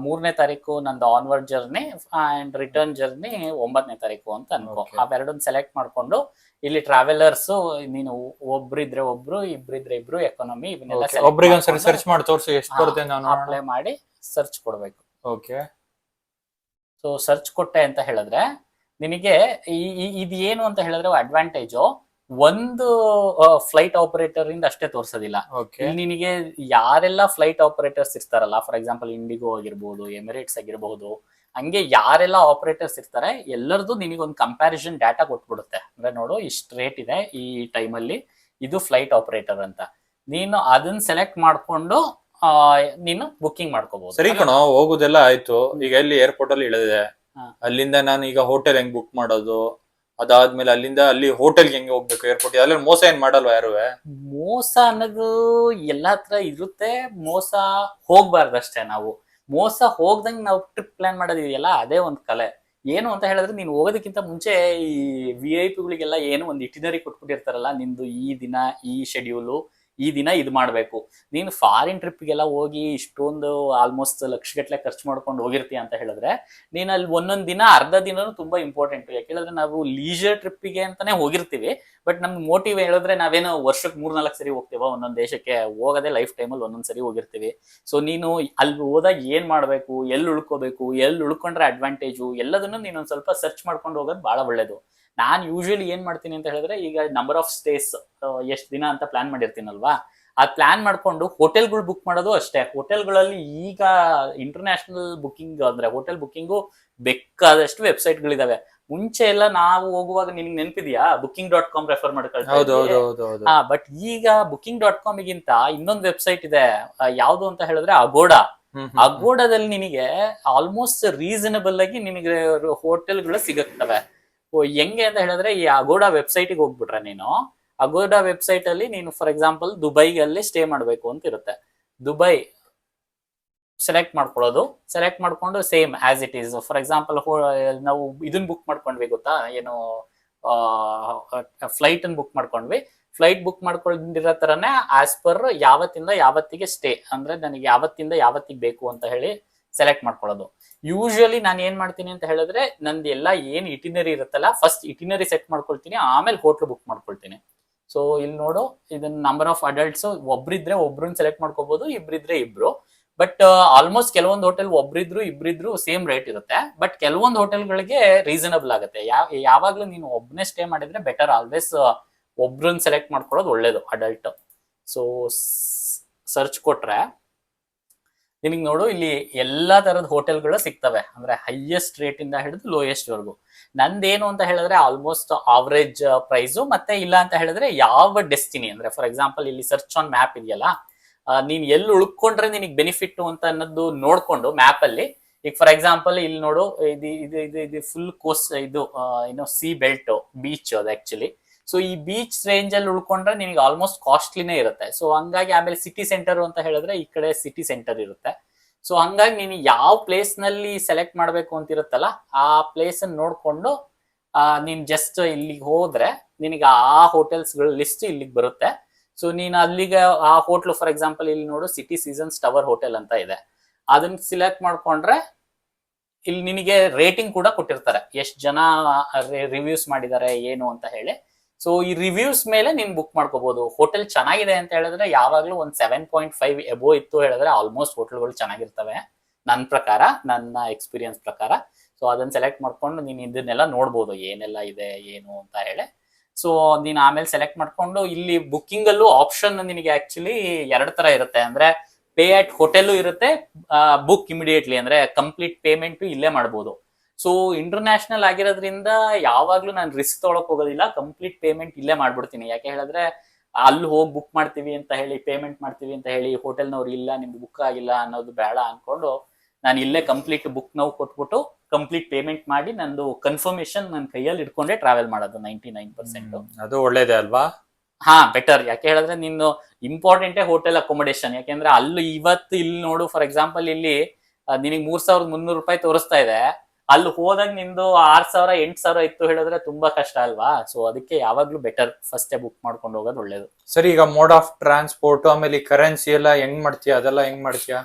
3ನೇ ತಾರೀಕು ನಂದು onward journey and return journey 9ನೇ ತಾರೀಕು ಅಂತ ಅನ್ಕೋ. ಅವೆರಡನ್ನ ಸೆಲೆಕ್ಟ್ ಮಾಡ್ಕೊಂಡು ಇಲ್ಲಿ ಟ್ರಾವೆಲರ್ಸ್ ನೀನು ಒಬ್ರಿದ್ರೆ ಒಬ್ರು, ಇಬ್ರಿದ್ರೆ ಇಬ್ರು, ಎಕಾನಮಿ ಇವನ್ನೆಲ್ಲ ಒಬ್ರಿಗೆ ಒಂದ್ಸರಿ ಸರ್ಚ್ ಮಾಡಿ ತೋರ್ಸು ಎಷ್ಟು ಬರುತ್ತೆ ನಾನು ಅಪ್ಲೈ ಮಾಡಿ ಸರ್ಚ್ ಕೊಡ್ಬೇಕು. ಓಕೆ. ಸೊ ಸರ್ಚ್ ಕೊಟ್ಟೆ ಅಂತ ಹೇಳಿದ್ರೆ ನಿನಗೆ ಇದು ಏನು ಅಂತ ಹೇಳಿದ್ರೆ ಅಡ್ವಾಂಟೇಜು, ಒಂದು ಫ್ಲೈಟ್ ಆಪರೇಟರ್ ಇಂದ ಅಷ್ಟೇ ತೋರ್ಸೋದಿಲ್ಲ. ಇಲ್ಲಿ ನಿನಗೆ ಯಾರೆಲ್ಲ ಫ್ಲೈಟ್ ಆಪರೇಟರ್ಸ್ ಇರ್ತಾರಲ್ಲ, ಫಾರ್ ಎಕ್ಸಾಂಪಲ್ ಇಂಡಿಗೋ ಆಗಿರ್ಬೋದು, ಎಮಿರೇಟ್ಸ್ ಆಗಿರ್ಬಹುದು, ಹಂಗೆ ಯಾರೆಲ್ಲ ಆಪರೇಟರ್ಸ್ ಇರ್ತಾರೆ ಎಲ್ಲರದು ನಿನಗೆ ಒಂದು ಕಂಪ್ಯಾರಿಸನ್ ಡಾಟಾ ಕೊಟ್ಬಿಡುತ್ತೆ. ಅಂದ್ರೆ ನೋಡು ಇಷ್ಟು ರೇಟ್ ಇದೆ ಈ ಟೈಮಲ್ಲಿ, ಇದು ಫ್ಲೈಟ್ ಆಪರೇಟರ್ ಅಂತ. ನೀನು ಅದನ್ನ ಸೆಲೆಕ್ಟ್ ಮಾಡ್ಕೊಂಡು ನೀನು ಬುಕ್ಕಿಂಗ್ ಮಾಡ್ಕೋಬಹುದು. ಸರಿ ಕಣೋ, ಹೋಗುದೆಲ್ಲ ಆಯ್ತು. ಈಗ ಎಲ್ಲಿ ಏರ್ಪೋರ್ಟ್ ಅಲ್ಲಿ ಇಳಿದೆ, ಅಲ್ಲಿಂದ ನಾನು ಈಗ ಹೋಟೆಲ್ ಹೆಂಗ್ ಬುಕ್ ಮಾಡೋದು, ಅದಾದ್ಮೇಲೆ ಅಲ್ಲಿಂದ ಅಲ್ಲಿ ಹೋಟೆಲ್ಗೆ ಹೆಂಗೆ ಹೋಗ್ಬೇಕು, ಏರ್ಪೋರ್ಟ್ ಅಲ್ಲಿ ಮೋಸ ಏನ್ ಮಾಡಲ್ವಾ ಯಾರು? ಮೋಸ ಅನ್ನೋದು ಎಲ್ಲಾ ಹತ್ರ ಇರುತ್ತೆ, ಮೋಸ ಹೋಗ್ಬಾರ್ದಷ್ಟೇ. ನಾವು ಮೋಸ ಹೋಗ್ದಂಗೆ ನಾವು ಟ್ರಿಪ್ ಪ್ಲಾನ್ ಮಾಡೋದಿದೆಯಲ್ಲ, ಅದೇ ಒಂದು ಕಲೆ. ಏನು ಅಂತ ಹೇಳಿದ್ರೆ ನೀನು ಹೋಗೋದಕ್ಕಿಂತ ಮುಂಚೆ ಈ VIP ಗಳಿಗೆಲ್ಲ ಏನು ಒಂದು ಇಟಿನರಿ ಕೊಟ್ಬಿಟ್ಟಿರ್ತಾರಲ್ಲ, ನಿಂದು ಈ ದಿನ ಈ ಶೆಡ್ಯೂಲು, ಈ ದಿನ ಇದು ಮಾಡ್ಬೇಕು. ನೀನು ಫಾರಿನ್ ಟ್ರಿಪ್ಗೆಲ್ಲ ಹೋಗಿ ಇಷ್ಟೊಂದು ಆಲ್ಮೋಸ್ಟ್ ಲಕ್ಷಗಟ್ಲೆ ಖರ್ಚು ಮಾಡ್ಕೊಂಡು ಹೋಗಿರ್ತೀಯ ಅಂತ ಹೇಳಿದ್ರೆ ನೀನು ಅಲ್ಲಿ ಒಂದೊಂದ್ ದಿನ ಅರ್ಧ ದಿನನೂ ತುಂಬಾ ಇಂಪಾರ್ಟೆಂಟ್. ಯಾಕೆಂದ್ರೆ ನಾವು ಲೀಜರ್ ಟ್ರಿಪ್ಪಿಗೆ ಅಂತಾನೆ ಹೋಗಿರ್ತೀವಿ, ಬಟ್ ನಮ್ಗೆ ಮೋಟಿವ್ ಹೇಳಿದ್ರೆ ನಾವೇನೋ ವರ್ಷಕ್ಕೆ 3-4 ಸರಿ ಹೋಗ್ತೀವ ಒಂದೊಂದ್ ದೇಶಕ್ಕೆ, ಹೋಗೋದೇ ಲೈಫ್ ಟೈಮಲ್ಲಿ ಒಂದೊಂದ್ ಸರಿ ಹೋಗಿರ್ತೀವಿ. ಸೊ ನೀನು ಅಲ್ಲಿ ಹೋದಾಗ ಏನ್ ಮಾಡ್ಬೇಕು, ಎಲ್ಲಿ ಉಳ್ಕೋಬೇಕು, ಎಲ್ಲಿ ಉಳ್ಕೊಂಡ್ರೆ ಅಡ್ವಾಂಟೇಜು, ಎಲ್ಲದನ್ನು ನೀನು ಒಂದ್ ಸ್ವಲ್ಪ ಸರ್ಚ್ ಮಾಡ್ಕೊಂಡು ಹೋಗೋದು ಬಹಳ ಒಳ್ಳೇದು. ನಾನು ಯೂಶಲಿ ಏನ್ ಮಾಡ್ತೀನಿ ಅಂತ ಹೇಳಿದ್ರೆ, ಈಗ ನಂಬರ್ ಆಫ್ ಸ್ಟೇಸ್ ಎಷ್ಟು ದಿನ ಅಂತ ಪ್ಲಾನ್ ಮಾಡಿರ್ತೀನಲ್ವಾ, ಅದ್ ಪ್ಲಾನ್ ಮಾಡ್ಕೊಂಡು ಹೋಟೆಲ್ಗಳು ಬುಕ್ ಮಾಡೋದು ಅಷ್ಟೇ. ಹೋಟೆಲ್ಗಳಲ್ಲಿ ಈಗ ಇಂಟರ್ನ್ಯಾಷನಲ್ ಬುಕ್ಕಿಂಗ್ ಅಂದ್ರೆ ಹೋಟೆಲ್ ಬುಕ್ಕಿಂಗು ಬೇಕಾದಷ್ಟು ವೆಬ್ಸೈಟ್ಗಳಿದಾವೆ. ಮುಂಚೆ ಎಲ್ಲ ನಾವು ಹೋಗುವಾಗ ನಿನ್ಗೆ ನೆನಪಿದ್ಯಾ booking.com ರೆಫರ್ ಮಾಡ್ಕೊಳ್ತಾ. ಬಟ್ ಈಗ booking.com ಗಿಂತ ಇನ್ನೊಂದು ವೆಬ್ಸೈಟ್ ಇದೆ, ಯಾವ್ದು ಅಂತ ಹೇಳಿದ್ರೆ ಅಗೋಡಾ. ಅಗೋಡಾದಲ್ಲಿ ನಿನಗೆ ಆಲ್ಮೋಸ್ಟ್ ರೀಸನಬಲ್ ಆಗಿ ನಿನಗೆ ಹೋಟೆಲ್ಗಳು ಸಿಗುತ್ತವೆ. ಹೆಂಗೆ ಅಂತ ಹೇಳಿದ್ರೆ ಈ ಅಗೋಡಾ ವೆಬ್ಸೈಟ್ಗೆ ಹೋಗ್ಬಿಟ್ರೆ ನೀನು, ಅಗೋಡಾ ವೆಬ್ಸೈಟ್ ಅಲ್ಲಿ ನೀನು ಫಾರ್ ಎಕ್ಸಾಂಪಲ್ ದುಬೈಗಲ್ಲಿ ಸ್ಟೇ ಮಾಡ್ಬೇಕು ಅಂತ ಇರುತ್ತೆ. ದುಬೈ ಸೆಲೆಕ್ಟ್ ಮಾಡ್ಕೊಳ್ಳೋದು, ಸೆಲೆಕ್ಟ್ ಮಾಡ್ಕೊಂಡು same as it is. For example ನಾವು ಇದನ್ನ ಬುಕ್ ಮಾಡ್ಕೊಂಡ್ವಿ ಗೊತ್ತಾ, ಏನು ಫ್ಲೈಟ್ ಅನ್ನು ಬುಕ್ ಮಾಡ್ಕೊಂಡ್ವಿ. ಫ್ಲೈಟ್ ಬುಕ್ ಮಾಡ್ಕೊಂಡಿರೋ ತರನೇ ಆಸ್ ಪರ್ ಯಾವತ್ತಿಂದ ಯಾವತ್ತಿಗೆ ಸ್ಟೇ, ಅಂದ್ರೆ ನನಗೆ ಯಾವತ್ತಿಂದ ಯಾವತ್ತಿಗೆ ಬೇಕು ಅಂತ ಹೇಳಿ ಸೆಲೆಕ್ಟ್ ಮಾಡ್ಕೊಳ್ಳೋದು. ಯೂಶಲಿ ನಾನು ಏನ್ ಮಾಡ್ತೀನಿ ಅಂತ ಹೇಳಿದ್ರೆ, ನಂದು ಎಲ್ಲ ಏನ್ ಇಟಿನರಿ ಇರುತ್ತಲ್ಲ, ಫಸ್ಟ್ ಇಟಿನರಿ ಸೆಟ್ ಮಾಡ್ಕೊಳ್ತೀನಿ, ಆಮೇಲೆ ಹೋಟ್ಲ್ ಬುಕ್ ಮಾಡ್ಕೊಳ್ತೀನಿ. ಸೊ ಇಲ್ಲಿ ನೋಡು, ಇದನ್ನ ನಂಬರ್ ಆಫ್ ಅಡಲ್ಟ್ಸ್ ಒಬ್ರಿದ್ರೆ ಒಬ್ರನ್ನ ಸೆಲೆಕ್ಟ್ ಮಾಡ್ಕೋಬಹುದು, ಇಬ್ರಿದ್ರೆ ಇಬ್ರು. ಬಟ್ ಆಲ್ಮೋಸ್ಟ್ ಕೆಲವೊಂದು ಹೋಟೆಲ್ ಒಬ್ರಿದ್ರು ಇಬ್ರಿದ್ರು ಸೇಮ್ ರೇಟ್ ಇರುತ್ತೆ. ಬಟ್ ಕೆಲವೊಂದು ಹೋಟೆಲ್ಗಳಿಗೆ ರೀಸನಬಲ್ ಆಗುತ್ತೆ. ಯಾವಾಗ್ಲೂ ನೀನು ಒಬ್ನೇ ಸ್ಟೇ ಮಾಡಿದ್ರೆ ಬೆಟರ್. ಆಲ್ವೇಸ್ ಒಬ್ರನ್ನ ಸೆಲೆಕ್ಟ್ ಮಾಡ್ಕೊಳ್ಳೋದು ಒಳ್ಳೇದು ಅಡಲ್ಟ್. ಸೊ ಸರ್ಚ್ ಕೊಟ್ರೆ ನಿಮಗೆ ನೋಡು ಇಲ್ಲಿ ಎಲ್ಲಾ ತರದ ಹೋಟೆಲ್ಗಳು ಸಿಗ್ತವೆ, ಅಂದ್ರೆ ಹೈಯೆಸ್ಟ್ ರೇಟ್ ಇಂದ ಹಿಡಿದು ಲೋಯೆಸ್ಟ್ ವರ್ಗು. ನಂದೇನು ಅಂತ ಹೇಳಿದ್ರೆ ಆಲ್ಮೋಸ್ಟ್ ಆವರೇಜ್ ಪ್ರೈಸು, ಮತ್ತೆ ಇಲ್ಲ ಅಂತ ಹೇಳಿದ್ರೆ ಯಾವ ಡೆಸ್ಟಿನಿ, ಅಂದ್ರೆ ಫಾರ್ ಎಕ್ಸಾಂಪಲ್ ಇಲ್ಲಿ ಸರ್ಚ್ ಆನ್ ಮ್ಯಾಪ್ ಇದೆಯಲ್ಲ, ನೀನ್ ಎಲ್ಲಿ ಉಳ್ಕೊಂಡ್ರೆ ನಿನಗೆ ಬೆನಿಫಿಟ್ ಅಂತ ಅನ್ನೋದು ನೋಡ್ಕೊಂಡು ಮ್ಯಾಪ್ ಅಲ್ಲಿ, ಈಗ ಫಾರ್ ಎಕ್ಸಾಂಪಲ್ ಇಲ್ಲಿ ನೋಡು, ಇದು ಫುಲ್ ಕೋಸ್ಟ್, ಇದು ಏನೋ ಸಿ ಬೆಲ್ಟ್ ಬೀಚ್ ಅದು ಆಕ್ಚುಲಿ. ಸೊ ಈ ಬೀಚ್ ರೇಂಜ್ ಅಲ್ಲಿ ಉಳ್ಕೊಂಡ್ರೆ ನಿನಗೆ ಆಲ್ಮೋಸ್ಟ್ ಕಾಸ್ಟ್ಲಿನೇ ಇರುತ್ತೆ. ಸೊ ಹಂಗಾಗಿ ಆಮೇಲೆ ಸಿಟಿ ಸೆಂಟರ್ ಅಂತ ಹೇಳಿದ್ರೆ ಈ ಕಡೆ ಸಿಟಿ ಸೆಂಟರ್ ಇರುತ್ತೆ. ಸೊ ಹಂಗಾಗಿ ನೀನು ಯಾವ ಪ್ಲೇಸ್ ನಲ್ಲಿ ಸೆಲೆಕ್ಟ್ ಮಾಡ್ಬೇಕು ಅಂತಿರುತ್ತಲ್ಲ, ಆ ಪ್ಲೇಸ್ ಅನ್ನು ನೋಡ್ಕೊಂಡು ನೀನ್ ಜಸ್ಟ್ ಇಲ್ಲಿಗೆ ಹೋದ್ರೆ ನಿನಗೆ ಆ ಹೋಟೆಲ್ಸ್ ಗಳ ಲಿಸ್ಟ್ ಇಲ್ಲಿಗೆ ಬರುತ್ತೆ. ಸೊ ನೀನು ಅಲ್ಲಿಗೆ ಆ ಹೋಟ್ಲು ಫಾರ್ ಎಕ್ಸಾಂಪಲ್ ಇಲ್ಲಿ ನೋಡು, ಸಿಟಿ ಸೀಸನ್ಸ್ ಟವರ್ ಹೋಟೆಲ್ ಅಂತ ಇದೆ, ಅದನ್ನ ಸಿಲೆಕ್ಟ್ ಮಾಡ್ಕೊಂಡ್ರೆ ಇಲ್ಲಿ ನಿನಗೆ ರೇಟಿಂಗ್ ಕೂಡ ಕೊಟ್ಟಿರ್ತಾರೆ, ಎಷ್ಟು ಜನ ರಿವ್ಯೂಸ್ ಮಾಡಿದ್ದಾರೆ ಏನು ಅಂತ ಹೇಳಿ. ಸೊ ಈ ರಿವ್ಯೂಸ್ ಮೇಲೆ ನೀನ್ ಬುಕ್ ಮಾಡ್ಕೋಬಹುದು. ಹೋಟೆಲ್ ಚೆನ್ನಾಗಿದೆ ಅಂತ ಹೇಳಿದ್ರೆ ಯಾವಾಗ್ಲೂ ಒಂದು 7.5 ಎಬೋ ಇತ್ತು ಹೇಳಿದ್ರೆ ಆಲ್ಮೋಸ್ಟ್ ಹೋಟೆಲ್ಗಳು ಚೆನ್ನಾಗಿರ್ತವೆ ನನ್ನ ಪ್ರಕಾರ, ನನ್ನ ಎಕ್ಸ್ಪೀರಿಯನ್ಸ್ ಪ್ರಕಾರ. ಸೊ ಅದನ್ನ ಸೆಲೆಕ್ಟ್ ಮಾಡ್ಕೊಂಡು ನೀನ್ ಇದನ್ನೆಲ್ಲ ನೋಡ್ಬೋದು ಏನೆಲ್ಲ ಇದೆ ಏನು ಅಂತ ಹೇಳಿ. ಸೊ ನೀನ್ ಆಮೇಲೆ ಸೆಲೆಕ್ಟ್ ಮಾಡ್ಕೊಂಡು ಇಲ್ಲಿ ಬುಕ್ಕಿಂಗ್ ಅಲ್ಲೂ ಆಪ್ಷನ್ ನಿನಗೆ ಆಕ್ಚುಲಿ 2 ತರ ಇರುತ್ತೆ. ಅಂದ್ರೆ ಪೇ ಅಟ್ ಹೋಟೆಲ್ ಇರುತ್ತೆ, ಬುಕ್ ಇಮಿಡಿಯೇಟ್ಲಿ ಅಂದ್ರೆ ಕಂಪ್ಲೀಟ್ ಪೇಮೆಂಟ್ ಇಲ್ಲೇ ಮಾಡ್ಬೋದು. ಸೊ ಇಂಟರ್ನ್ಯಾಷನಲ್ ಆಗಿರೋದ್ರಿಂದ ಯಾವಾಗ್ಲೂ ನಾನು ರಿಸ್ಕ್ ತೊಗೊಳಕ್ ಹೋಗೋದಿಲ್ಲ, ಕಂಪ್ಲೀಟ್ ಪೇಮೆಂಟ್ ಇಲ್ಲೇ ಮಾಡ್ಬಿಡ್ತೀನಿ. ಯಾಕೆ ಹೇಳಿದ್ರೆ ಅಲ್ಲಿ ಹೋಗಿ ಬುಕ್ ಮಾಡ್ತೀವಿ ಅಂತ ಹೇಳಿ, ಪೇಮೆಂಟ್ ಮಾಡ್ತೀವಿ ಅಂತ ಹೇಳಿ ಹೋಟೆಲ್ನವ್ರು ಇಲ್ಲ ನಿಮ್ದು ಬುಕ್ ಆಗಿಲ್ಲ ಅನ್ನೋದು ಬೇಡ ಅನ್ಕೊಂಡು ನಾನು ಇಲ್ಲೇ ಕಂಪ್ಲೀಟ್ ಬುಕ್ ನಾವು ಕೊಟ್ಬಿಟ್ಟು ಕಂಪ್ಲೀಟ್ ಪೇಮೆಂಟ್ ಮಾಡಿ ನಂದು ಕನ್ಫರ್ಮೇಶನ್ ನನ್ನ ಕೈಯಲ್ಲಿ ಇಟ್ಕೊಂಡೆ ಟ್ರಾವೆಲ್ ಮಾಡೋದು 99%. ಅದು ಒಳ್ಳೇದೇ ಅಲ್ವಾ? ಹಾ, ಬೆಟರ್. ಯಾಕೆ ಹೇಳಿದ್ರೆ ನಿನ್ನ ಇಂಪಾರ್ಟೆಂಟೇ ಹೋಟೆಲ್ ಅಕೊಮಡೇಷನ್. ಯಾಕೆಂದ್ರೆ ಅಲ್ಲಿ ಇವತ್ತು ಇಲ್ಲಿ ನೋಡು, ಫಾರ್ ಎಕ್ಸಾಂಪಲ್ ಇಲ್ಲಿ ನಿನಗೆ 3,300 ರೂಪಾಯಿ ತೋರಿಸ್ತಾ ಇದೆ, ಅಲ್ಲಿ ಹೋದಾಗ ನಿಂದು 6,000 8,000 ಇತ್ತು ಹೇಳಿದ್ರೆ ತುಂಬಾ ಕಷ್ಟ ಅಲ್ವಾ? ಸೊ ಅದಕ್ಕೆ ಯಾವಾಗ್ಲೂ ಬೆಟರ್ ಫಸ್ಟೇ ಬುಕ್ ಮಾಡ್ಕೊಂಡು ಹೋಗೋದು ಒಳ್ಳೇದು. ಸರಿ, ಈಗ ಮೋಡ್ ಆಫ್ ಟ್ರಾನ್ಸ್ಪೋರ್ಟ್ ಆಮೇಲೆ ಕರೆನ್ಸಿ ಎಲ್ಲ ಹೆಂಗ್ ಮಾಡ್ತೀಯ? ಅದೆಲ್ಲ ಹೆಂಗ್ ಮಾಡ್ತೀಯಾ?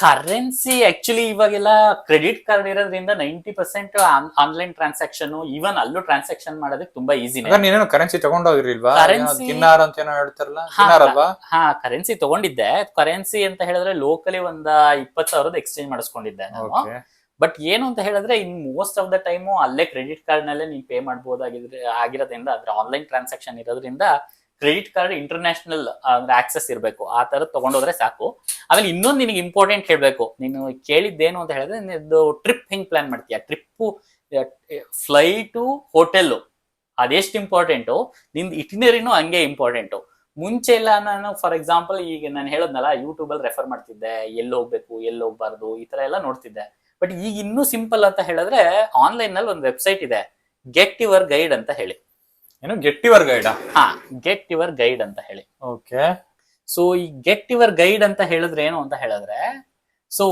ಕರೆನ್ಸಿ ಆಕ್ಚುಲಿ ಇವಾಗೆಲ್ಲ ಕ್ರೆಡಿಟ್ ಕಾರ್ಡ್ ಇರೋದ್ರಿಂದ 90% ಆನ್ಲೈನ್ ಟ್ರಾನ್ಸಾಕ್ಷನ್, ಈವನ್ ಅಲ್ಲೂ ಟ್ರಾನ್ಸಾಕ್ಷನ್ ಮಾಡೋದಕ್ಕೆ ತುಂಬಾ ಈಸಿನೇ. ನೀನೇನು ಕರೆನ್ಸಿ ತಗೊಂಡೋಗಿರ್ಲಿಲ್ವಾ? Currency- ದಿನಾರ್ ಅಂತ ಏನೋ ಹೇಳ್ತಾರಲ್ಲ, ದಿನಾರ್ ಅಲ್ವಾ? ಹಾ, ಕರೆನ್ಸಿ ತಗೊಂಡಿದ್ದೆ. ಕರೆನ್ಸಿ ಅಂತ ಹೇಳಿದ್ರೆ ಲೋಕಲಿ ಒಂದ 20,000 ಎಕ್ಸ್ಚೇಂಜ್ ಮಾಡಿಸ್ಕೊಂಡಿದ್ದೆ ನಾನು. Okay. ಬಟ್ ಏನು ಅಂತ ಹೇಳಿದ್ರೆ in most of the time ಅಲ್ಲೇ ಕ್ರೆಡಿಟ್ ಕಾರ್ಡ್ ನಲ್ಲೇ ನೀವು ಪೇ ಆಗಿರೋದ್ರಿಂದ ಅದ್ರ ಆನ್ಲೈನ್ ಟ್ರಾನ್ಸಾಕ್ಷನ್ ಇರೋದ್ರಿಂದ ಕ್ರೆಡಿಟ್ ಕಾರ್ಡ್ ಇಂಟರ್ನ್ಯಾಷನಲ್ ಅಂದ್ರೆ ಆಕ್ಸೆಸ್ ಇರಬೇಕು, ಆ ತರ ತಗೊಂಡೋದ್ರೆ ಸಾಕು. ಆಮೇಲೆ ಇನ್ನೊಂದು ನಿನಗೆ ಇಂಪಾರ್ಟೆಂಟ್ ಹೇಳ್ಬೇಕು, ನೀನು ಕೇಳಿದ್ದೇನು ಅಂತ ಹೇಳಿದ್ರೆ ನಿನ್ನದು ಟ್ರಿಪ್ ಹೆಂಗ್ ಪ್ಲಾನ್ ಮಾಡ್ತೀಯ, ಟ್ರಿಪ್ಪು ಫ್ಲೈಟು ಹೋಟೆಲ್ಲು ಅದೆಷ್ಟು ಇಂಪಾರ್ಟೆಂಟು, ನಿಂದು ಇಟಿನರಿನೂ ಹಂಗೆ ಇಂಪಾರ್ಟೆಂಟು. ಮುಂಚೆ ಎಲ್ಲ ನಾನು ಫಾರ್ ಎಕ್ಸಾಂಪಲ್ ಈಗ ನಾನು ಹೇಳೋದ್ನಲ್ಲ, ಯೂಟ್ಯೂಬಲ್ಲಿ ರೆಫರ್ ಮಾಡ್ತಿದ್ದೆ, ಎಲ್ಲಿ ಹೋಗ್ಬೇಕು ಎಲ್ಲಿ ಹೋಗ್ಬಾರ್ದು ಈ ತರ ಎಲ್ಲ ನೋಡ್ತಿದ್ದೆ. ಬಟ್ ಈಗ ಇನ್ನೂ ಸಿಂಪಲ್ ಅಂತ ಹೇಳಿದ್ರೆ ಆನ್ಲೈನ್ ನಲ್ಲಿ ಒಂದು ವೆಬ್ಸೈಟ್ ಇದೆ, ಗೆಟ್ ಯುವರ್ ಗೈಡ್ ಅಂತ ಹೇಳಿ. ಏನು ಗೆಟ್ ಯುವರ್ ಗೈಡ್? ಹಾ, ಗೆಟ್ ಯುವರ್ ಗೈಡ್ ಅಂತ ಹೇಳಿ. ಓಕೆ. ಸೊ ಈ ಗೆಟ್ ಯುವರ್ ಗೈಡ್ ಅಂತ ಹೇಳಿದ್ರೆ ಏನು ಅಂತ ಹೇಳಿದ್ರೆ, ಸೊ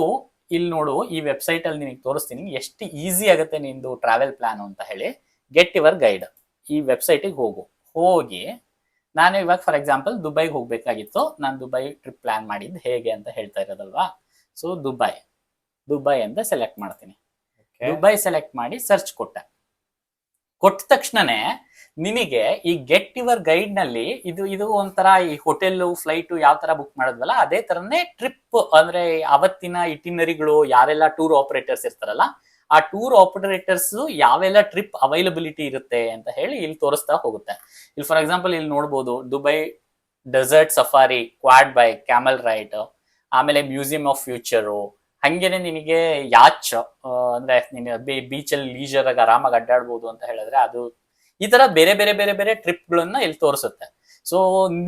ಇಲ್ಲಿ ನೋಡು, ಈ ವೆಬ್ಸೈಟ್ ಅಲ್ಲಿ ನಿನಗೆ ತೋರಿಸ್ತೀನಿ ಎಷ್ಟು ಈಸಿ ಆಗುತ್ತೆ ನಿಂದು ಟ್ರಾವೆಲ್ ಪ್ಲಾನ್ ಅಂತ ಹೇಳಿ. ಗೆಟ್ ಯುವರ್ ಗೈಡ್ ಈ ವೆಬ್ಸೈಟಿಗೆ ಹೋಗಿ ನಾನು ಇವಾಗ ಫಾರ್ ಎಕ್ಸಾಂಪಲ್ ದುಬೈಗೆ ಹೋಗ್ಬೇಕಾಗಿತ್ತು, ನಾನು ದುಬೈ ಟ್ರಿಪ್ ಪ್ಲಾನ್ ಮಾಡಿದ್ದು ಹೇಗೆ ಅಂತ ಹೇಳ್ತಾ ಇರೋದಲ್ವಾ. ಸೊ ದುಬೈ ಅಂತ ಸೆಲೆಕ್ಟ್ ಮಾಡ್ತೀನಿ. ದುಬೈ ಸೆಲೆಕ್ಟ್ ಮಾಡಿ ಸರ್ಚ್ ಕೊಟ್ಟ ತಕ್ಷಣನೇ ನಿನಗೆ ಈ ಗೆಟ್ ಯುವರ್ ಗೈಡ್ ನಲ್ಲಿ ಇದು ಒಂಥರ ಈ ಹೋಟೆಲ್ ಫ್ಲೈಟ್ ಯಾವ ತರ ಬುಕ್ ಮಾಡೋದ್ವಲ್ಲ ಅದೇ ತರನೇ ಟ್ರಿಪ್, ಅಂದ್ರೆ ಅವತ್ತಿನ ಇಟಿನರಿಗಳು, ಯಾರೆಲ್ಲ ಟೂರ್ ಆಪರೇಟರ್ಸ್ ಇರ್ತಾರಲ್ಲ ಆ ಟೂರ್ ಆಪರೇಟರ್ಸ್ ಯಾವೆಲ್ಲ ಟ್ರಿಪ್ ಅವೈಲಬಿಲಿಟಿ ಇರುತ್ತೆ ಅಂತ ಹೇಳಿ ಇಲ್ಲಿ ತೋರಿಸ್ತಾ ಹೋಗುತ್ತೆ. ಇಲ್ಲಿ ಫಾರ್ ಎಕ್ಸಾಂಪಲ್ ಇಲ್ಲಿ ನೋಡ್ಬೋದು, Dubai desert safari, quad bike, camel ride, ಆಮೇಲೆ ಮ್ಯೂಸಿಯಂ ಆಫ್ ಫ್ಯೂಚರು, ಹಂಗೇನೆ ನಿನಗೆ ಯಾಚ್ ಅಂದ್ರೆ ನೀನು ಬೀಚಲ್ಲಿ ಲೀಜರ್ ಆಗಿ ಆರಾಮಾಗಿ ಅಡ್ಡಾಡ್ಬೋದು ಅಂತ ಹೇಳಿದ್ರೆ ಅದು, ಈ ತರ ಬೇರೆ ಬೇರೆ ಬೇರೆ ಬೇರೆ ಟ್ರಿಪ್ಗಳನ್ನ ಇಲ್ಲಿ ತೋರಿಸುತ್ತೆ. ಸೊ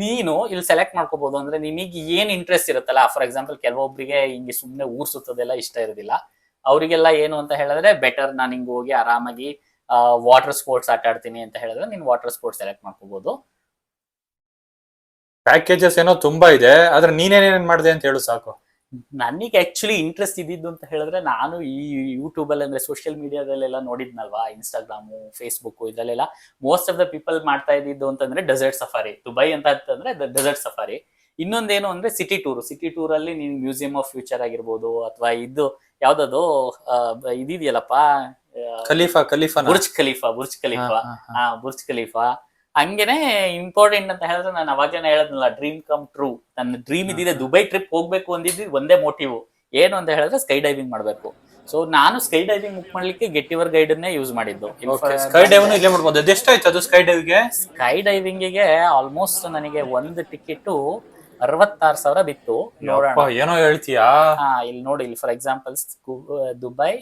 ನೀನು ಇಲ್ಲಿ ಸೆಲೆಕ್ಟ್ ಮಾಡ್ಕೋಬಹುದು, ಅಂದ್ರೆ ನಿನಗೆ ಏನ್ ಇಂಟ್ರೆಸ್ಟ್ ಇರುತ್ತಲ್ಲ. ಫಾರ್ ಎಕ್ಸಾಂಪಲ್ ಕೆಲವೊಬ್ಬರಿಗೆ ಹಿಂಗೆ ಸುಮ್ಮನೆ ಊರ್ ಸುತ್ತೋದೆಲ್ಲ ಇಷ್ಟ ಇರೋದಿಲ್ಲ, ಅವರಿಗೆಲ್ಲ ಏನು ಅಂತ ಹೇಳಿದ್ರೆ ಬೆಟರ್ ನಾನು ಹಿಂಗೆ ಹೋಗಿ ಆರಾಮಾಗಿ ವಾಟರ್ ಸ್ಪೋರ್ಟ್ಸ್ ಆಟ ಆಡ್ತೀನಿ ಅಂತ ಹೇಳಿದ್ರೆ ನೀನು ವಾಟರ್ ಸ್ಪೋರ್ಟ್ಸ್ ಸೆಲೆಕ್ಟ್ ಮಾಡ್ಕೋಬಹುದು. ಪ್ಯಾಕೇಜಸ್ ಏನೋ ತುಂಬಾ ಇದೆ, ಆದ್ರೆ ನೀನೇನೇನ್ ಮಾಡಿದೆ ಅಂತ ಹೇಳು ಸಾಕು. ನನಗೆ ಆಕ್ಚುಲಿ ಇಂಟ್ರೆಸ್ಟ್ ಇದ್ದಿದ್ದು ಅಂತ ಹೇಳಿದ್ರೆ, ನಾನು ಈ ಯೂಟ್ಯೂಬ್ ಅಲ್ಲಿ ಅಂದ್ರೆ ಸೋಷಿಯಲ್ ಮೀಡಿಯಾದಲ್ಲೆಲ್ಲ ನೋಡಿದ್ನಲ್ವಾ, ಇನ್ಸ್ಟಾಗ್ರಾಮು, ಫೇಸ್ಬುಕ್, ಇದ್ರಲ್ಲೆಲ್ಲ ಮೋಸ್ಟ್ ಆಫ್ ದ ಪೀಪಲ್ ಮಾಡ್ತಾ ಇದ್ದಿದ್ದು ಅಂತಂದ್ರೆ ಡೆಸರ್ಟ್ ಸಫಾರಿ. ದುಬೈ ಅಂತ ಅಂತಂದ್ರೆ ಡೆಸರ್ಟ್ ಸಫಾರಿ. ಇನ್ನೊಂದೇನು ಅಂದ್ರೆ ಸಿಟಿ ಟೂರ್ ಅಲ್ಲಿ ನೀನು ಮ್ಯೂಸಿಯಂ ಆಫ್ ಫ್ಯೂಚರ್ ಆಗಿರ್ಬೋದು, ಅಥವಾ ಇದು ಯಾವ್ದದು ಇದಿದೆಯಲ್ಲಪ್ಪ, ಬುರ್ಜ್ ಖಲೀಫಾ. ಹಂಗೇನೆ ಇಂಪಾರ್ಟೆಂಟ್ ಅಂತ ಹೇಳಿದ್ರೆ ನಾನು ಅವಾಗೇನೆ ಹೇಳದ್ನಲ್ಲ, ಡ್ರೀಮ್ ಕಮ್ ಟ್ರೂ. ನನ್ನ ಡ್ರೀಮ್ ಇದಿದೆ, ದುಬೈ ಟ್ರಿಪ್ ಹೋಗ್ಬೇಕು ಅಂದಿದ್ದು ಒಂದೇ ಮೋಟಿವ್ ಏನು ಅಂತ ಹೇಳಿದ್ರೆ ಸ್ಕೈ ಡೈವಿಂಗ್ ಮಾಡ್ಬೇಕು. ಸೊ ನಾನು ಸ್ಕೈ ಡೈವಿಂಗ್ ಬುಕ್ ಮಾಡ್ಲಿಕ್ಕೆ ಗೆಟ್ ಯುವರ್ ಗೈಡ್ ಅನ್ನೇ ಯೂಸ್ ಮಾಡಿದ್ದು. ಸ್ಕೈ ಡೈವ್ ಇಲ್ಲೇ ಮಾಡ್ಬೋದು. ಅದೆಷ್ಟಾಯ್ತು ಅದು ಸ್ಕೈ ಡೈವ್ಗೆ? ಸ್ಕೈ ಡೈವಿಂಗಿಗೆ ಆಲ್ಮೋಸ್ಟ್ ನನಗೆ ಒಂದು ಟಿಕೆಟ್ 66,000 ಬಿತ್ತು. ನೋಡೋಣ, ಏನೋ ಹೇಳ್ತೀಯಾ? ಹಾ, ಇಲ್ಲಿ ನೋಡಿ, ಇಲ್ಲಿ for example Dubai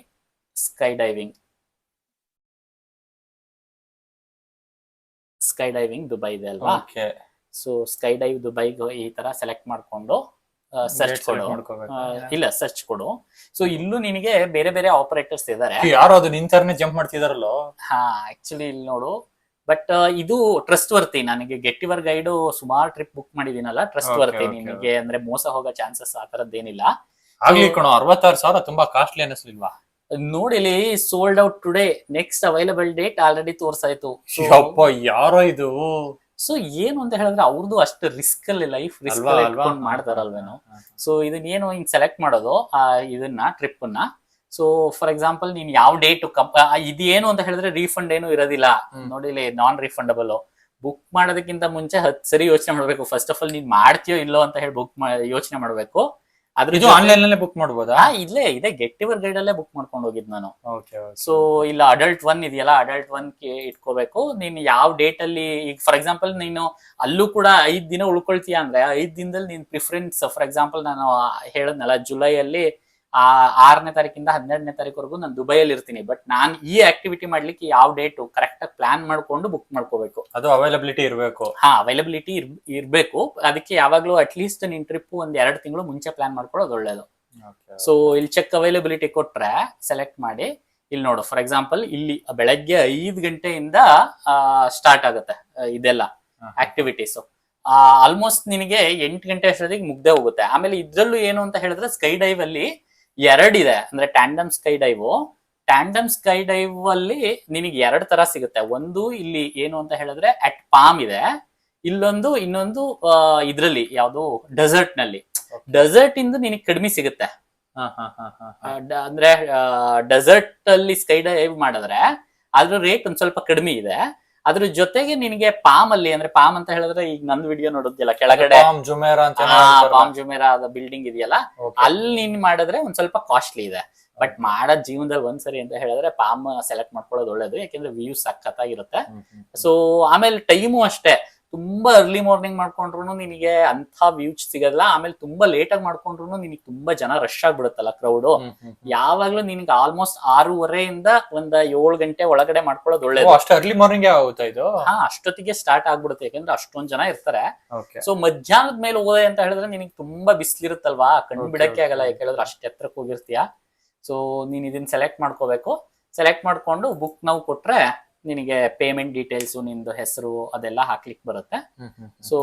sky diving Dubai ಇದೆ ಅಲ್ವಾ. ಸೊ ಸ್ಕೈ ಡೈವ್ ದುಬೈಗೆ ಈ ತರ ಸೆಲೆಕ್ಟ್ ಮಾಡ್ಕೊಂಡು ಸರ್ಚ್ ಕೊಡು. ಸೊ ಇಲ್ಲೂ ನಿನಗೆ ಬೇರೆ ಬೇರೆ ಆಪರೇಟರ್ಸ್ ಇದಾರೆ. ಯಾರು ಅದು ನಿಂತರನೇ ಜಂಪ್ ಮಾಡ್ತಿದಾರಲ್ಲ? ಹಾ, ಆಕ್ಚುಲಿ ಇಲ್ಲಿ ನೋಡು, ಬಟ್ ಇದು ಟ್ರಸ್ಟ್ ವರ್ತಿ. ನನಗೆ ಗೆಟ್ ಯುವರ್ ಗೈಡ್ ಸುಮಾರು ಟ್ರಿಪ್ ಬುಕ್ ಮಾಡಿದೀನಲ್ಲ, ಟ್ರಸ್ಟ್ ವರ್ತಿ. ನಿನಗೆ ಅಂದ್ರೆ ಮೋಸ ಹೋಗೋ ಚಾನ್ಸಸ್ ಆ ತರದ್ದೇನಿಲ್ಲ. ಆಗ್ಲಿ ಕಣೋ, 66,000 ತುಂಬಾ ಕಾಸ್ಟ್ಲಿ ಅನಿಸ್ಲಿಲ್ವಾ? ನೋಡಿಲಿ, sold out today, next available date already ತೋರ್ಸಾಯ್ತು. ಯಾರೋ ಇದು. ಸೊ ಏನು ಅಂತ ಹೇಳಿದ್ರೆ ಅವ್ರದ್ದು ಅಷ್ಟು ರಿಸ್ಕ್ ಅಲ್ಲಿ, ಲೈಫ್ ರಿಸ್ಕ್ ಮಾಡ್ತಾರಲ್ವೇನೋ. ಸೊ ಇದನ್ನ ಏನು ಹಿಂಗ್ ಸೆಲೆಕ್ಟ್ ಮಾಡೋದು ಇದನ್ನ ಟ್ರಿಪ್ ಅನ್ನ. ಸೊ ಫಾರ್ ಎಕ್ಸಾಂಪಲ್ ನೀನ್ ಯಾವ ಡೇಟ್ ಇದೇನು ಅಂತ ಹೇಳಿದ್ರೆ ರೀಫಂಡ್ ಏನು ಇರೋದಿಲ್ಲ. ನೋಡಿಲಿ, ನಾನ್ ರೀಫಂಡಬಲ್. ಬುಕ್ ಮಾಡೋದಕ್ಕಿಂತ ಮುಂಚೆ 10 ಸರಿ ಯೋಚನೆ ಮಾಡ್ಬೇಕು. ಫಸ್ಟ್ ಆಫ್ ಆಲ್ ನೀನ್ ಮಾಡ್ತೀಯೋ ಇಲ್ಲೋ ಅಂತ ಹೇಳಿ ಯೋಚನೆ ಮಾಡ್ಬೇಕು. ಇದು ಆನ್ಲೈನ್ ಅಲ್ಲೇ ಬುಕ್ ಮಾಡಬಹುದಾ? ಇಲ್ಲೇ ಇದೆ, ಗೆಟ್ ಯುವರ್ ಗೈಡ್ ಅಲ್ಲೇ ಬುಕ್ ಮಾಡ್ಕೊಂಡು ಹೋಗಿದ್ ನಾನು. ಸೊ ಇಲ್ಲ, ಅಡಲ್ಟ್ 1 ಇದೆಯಲ್ಲ, ಅಡಲ್ಟ್ 1 ಇಟ್ಕೋಬೇಕು. ನೀನ್ ಯಾವ ಡೇಟ್ ಅಲ್ಲಿ, ಈಗ ಫಾರ್ ಎಕ್ಸಾಂಪಲ್ ನೀನು ಅಲ್ಲೂ ಕೂಡ 5 ದಿನ ಉಳ್ಕೊಳ್ತೀಯ ಅಂದ್ರೆ 5 ದಿನದಲ್ಲಿ ನೀನ್ ಪ್ರಿಫರೆನ್ಸ್, ಫಾರ್ ಎಕ್ಸಾಂಪಲ್ ನಾನು ಹೇಳದ್ನಲ್ಲ, ಜುಲೈಯಲ್ಲಿ 6ನೇ ತಾರೀಕಿಂದ 12ನೇ ತಾರೀಕುವರೆಗೂ ನಾನು ದುಬೈಯಲ್ಲಿ ಇರ್ತೀನಿ. ಬಟ್ ನಾನು ಈ ಆಕ್ಟಿವಿಟಿ ಮಾಡ್ಲಿಕ್ಕೆ ಯಾವ ಡೇಟ್ ಕರೆಕ್ಟ್ ಆಗಿ ಪ್ಲಾನ್ ಮಾಡ್ಕೊಂಡು ಬುಕ್ ಮಾಡ್ಕೋಬೇಕು. ಅದು ಅವೈಲಬಿಲಿಟಿ ಇರಬೇಕು. ಹಾ, ಅವೈಲಬಿಲಿಟಿ ಇರ್ಬೇಕು. ಅದಕ್ಕೆ ಯಾವಾಗ್ಲೂ ಅಟ್ಲೀಸ್ಟ್ ನಿನ್ ಟ್ರಿಪ್ 1-2 ತಿಂಗಳು ಮುಂಚೆ ಪ್ಲಾನ್ ಮಾಡ್ಕೊಳ್ಳೋದು ಒಳ್ಳೇದು. ಸೊ ಇಲ್ಲಿ ಚೆಕ್ ಅವೈಲಬಿಲಿಟಿ ಕೊಟ್ರೆ ಸೆಲೆಕ್ಟ್ ಮಾಡಿ ಇಲ್ಲಿ ನೋಡು. ಫಾರ್ ಎಕ್ಸಾಂಪಲ್ ಇಲ್ಲಿ ಬೆಳಗ್ಗೆ 5 ಗಂಟೆಯಿಂದ ಸ್ಟಾರ್ಟ್ ಆಗುತ್ತೆ ಇದೆಲ್ಲ ಆಕ್ಟಿವಿಟೀಸ್. ಆಲ್ಮೋಸ್ಟ್ ನಿನಗೆ 8 ಗಂಟೆ ಅಷ್ಟೊತ್ತಿಗೆ ಮುಗ್ದೇ ಹೋಗುತ್ತೆ. ಆಮೇಲೆ ಇದ್ರಲ್ಲೂ ಏನು ಅಂತ ಹೇಳಿದ್ರೆ ಸ್ಕೈ ಡೈವ್ ಅಲ್ಲಿ 2 ಇದೆ, ಅಂದ್ರೆ tandem sky dive. Tandem sky dive ಅಲ್ಲಿ ನಿನಗೆ 2 ತರ ಸಿಗುತ್ತೆ. ಒಂದು ಇಲ್ಲಿ ಏನು ಅಂತ ಹೇಳಿದ್ರೆ ಅಟ್ ಪಾಮ್ ಇದೆ, ಇನ್ನೊಂದು ಇದ್ರಲ್ಲಿ ಯಾವ್ದು ಡೆಸರ್ಟ್ ನಲ್ಲಿ. ಡೆಸರ್ಟ್ ಇಂದ ನಿನಗೆ ಕಡಿಮೆ ಸಿಗುತ್ತೆ. ಅಂದ್ರೆ ಡೆಸರ್ಟ್ ಅಲ್ಲಿ ಸ್ಕೈ ಡೈವ್ ಮಾಡಿದ್ರೆ ಅದ್ರ ರೇಟ್ ಒಂದ್ ಸ್ವಲ್ಪ ಕಡಿಮೆ ಇದೆ. ಅದ್ರ ಜೊತೆಗೆ ನಿನಗೆ ಪಾಮ್ ಅಲ್ಲಿ, ಅಂದ್ರೆ ಪಾಮ್ ಅಂತ ಹೇಳಿದ್ರೆ ಈಗ ನಂದು ವಿಡಿಯೋ ನೋಡುದಿಲ್ಲ ಕೆಳಗಡೆ ಪಾಮ್ ಜುಮೇರಾ ಬಿಲ್ಡಿಂಗ್ ಇದೆಯಲ್ಲ, ಅಲ್ಲಿ ನೀನ್ ಮಾಡಿದ್ರೆ ಒಂದ್ ಸ್ವಲ್ಪ ಕಾಸ್ಟ್ಲಿ ಇದೆ. ಬಟ್ ಮಾಡೋದ್ ಜೀವನದಲ್ಲಿ ಒಂದ್ಸರಿ ಅಂತ ಹೇಳಿದ್ರೆ ಪಾಮ್ ಸೆಲೆಕ್ಟ್ ಮಾಡ್ಕೊಳ್ಳೋದು ಒಳ್ಳೇದು, ಯಾಕೆಂದ್ರೆ ವ್ಯೂ ಸಖತ್ತಾಗಿರುತ್ತೆ. ಸೊ ಆಮೇಲೆ ಟೈಮು ಅಷ್ಟೇ, ತುಂಬಾ ಅರ್ಲಿ ಮಾರ್ನಿಂಗ್ ಮಾಡ್ಕೊಂಡ್ರು ನಿನಗೆ ಅಂತ ವ್ಯೂಸ್ ಸಿಗಲ್ಲ. ಆಮೇಲೆ ತುಂಬಾ ಲೇಟ್ ಆಗಿ ಮಾಡ್ಕೊಂಡ್ರು ನಿನಗೆ ತುಂಬಾ ಜನ ರಶ್ ಆಗ್ಬಿಡುತ್ತಲ್ಲ ಕ್ರೌಡ್. ಯಾವಾಗ್ಲೂ ನಿನಗೆ ಆಲ್ಮೋಸ್ಟ್ 6:30 ಒಂದ್ 7 ಗಂಟೆ ಒಳಗಡೆ ಮಾಡ್ಕೊಳ್ಳೋದು ಒಳ್ಳೇದು. ಅಷ್ಟು ಅರ್ಲಿ ಮಾರ್ನಿಂಗ್ ಆಗುತ್ತೆ ಇದು? ಅಷ್ಟೊತ್ತಿಗೆ ಸ್ಟಾರ್ಟ್ ಆಗ್ಬಿಡುತ್ತೆ, ಯಾಕಂದ್ರೆ ಅಷ್ಟೊಂದ್ ಜನ ಇರ್ತಾರೆ. ಸೊ ಮಧ್ಯಾಹ್ನದ ಮೇಲೆ ಹೋದೆ ಅಂತ ಹೇಳಿದ್ರೆ ನಿನಗೆ ತುಂಬಾ ಬಿಸಿಲಿರುತ್ತಲ್ವಾ, ಕಣ್ಣು ಬಿಡಕ್ಕೆ ಆಗಲ್ಲ, ಯಾಕಂದ್ರೆ ಅಷ್ಟು ಎತ್ತರಕ್ಕೆ ಹೋಗಿರ್ತೀಯ. ಸೊ ನೀನ್ ಇದನ್ನ ಸೆಲೆಕ್ಟ್ ಮಾಡ್ಕೋಬೇಕು. ಸೆಲೆಕ್ಟ್ ಮಾಡ್ಕೊಂಡು ಬುಕ್ ನಾವು ಕೊಟ್ರೆ ನಿನಗೆ ಪೇಮೆಂಟ್ ಡೀಟೇಲ್ಸ್, ನಿಂದು ಹೆಸರು ಅದೆಲ್ಲ ಹಾಕ್ಲಿಕ್ಕೆ ಬರುತ್ತೆ. ಸೊ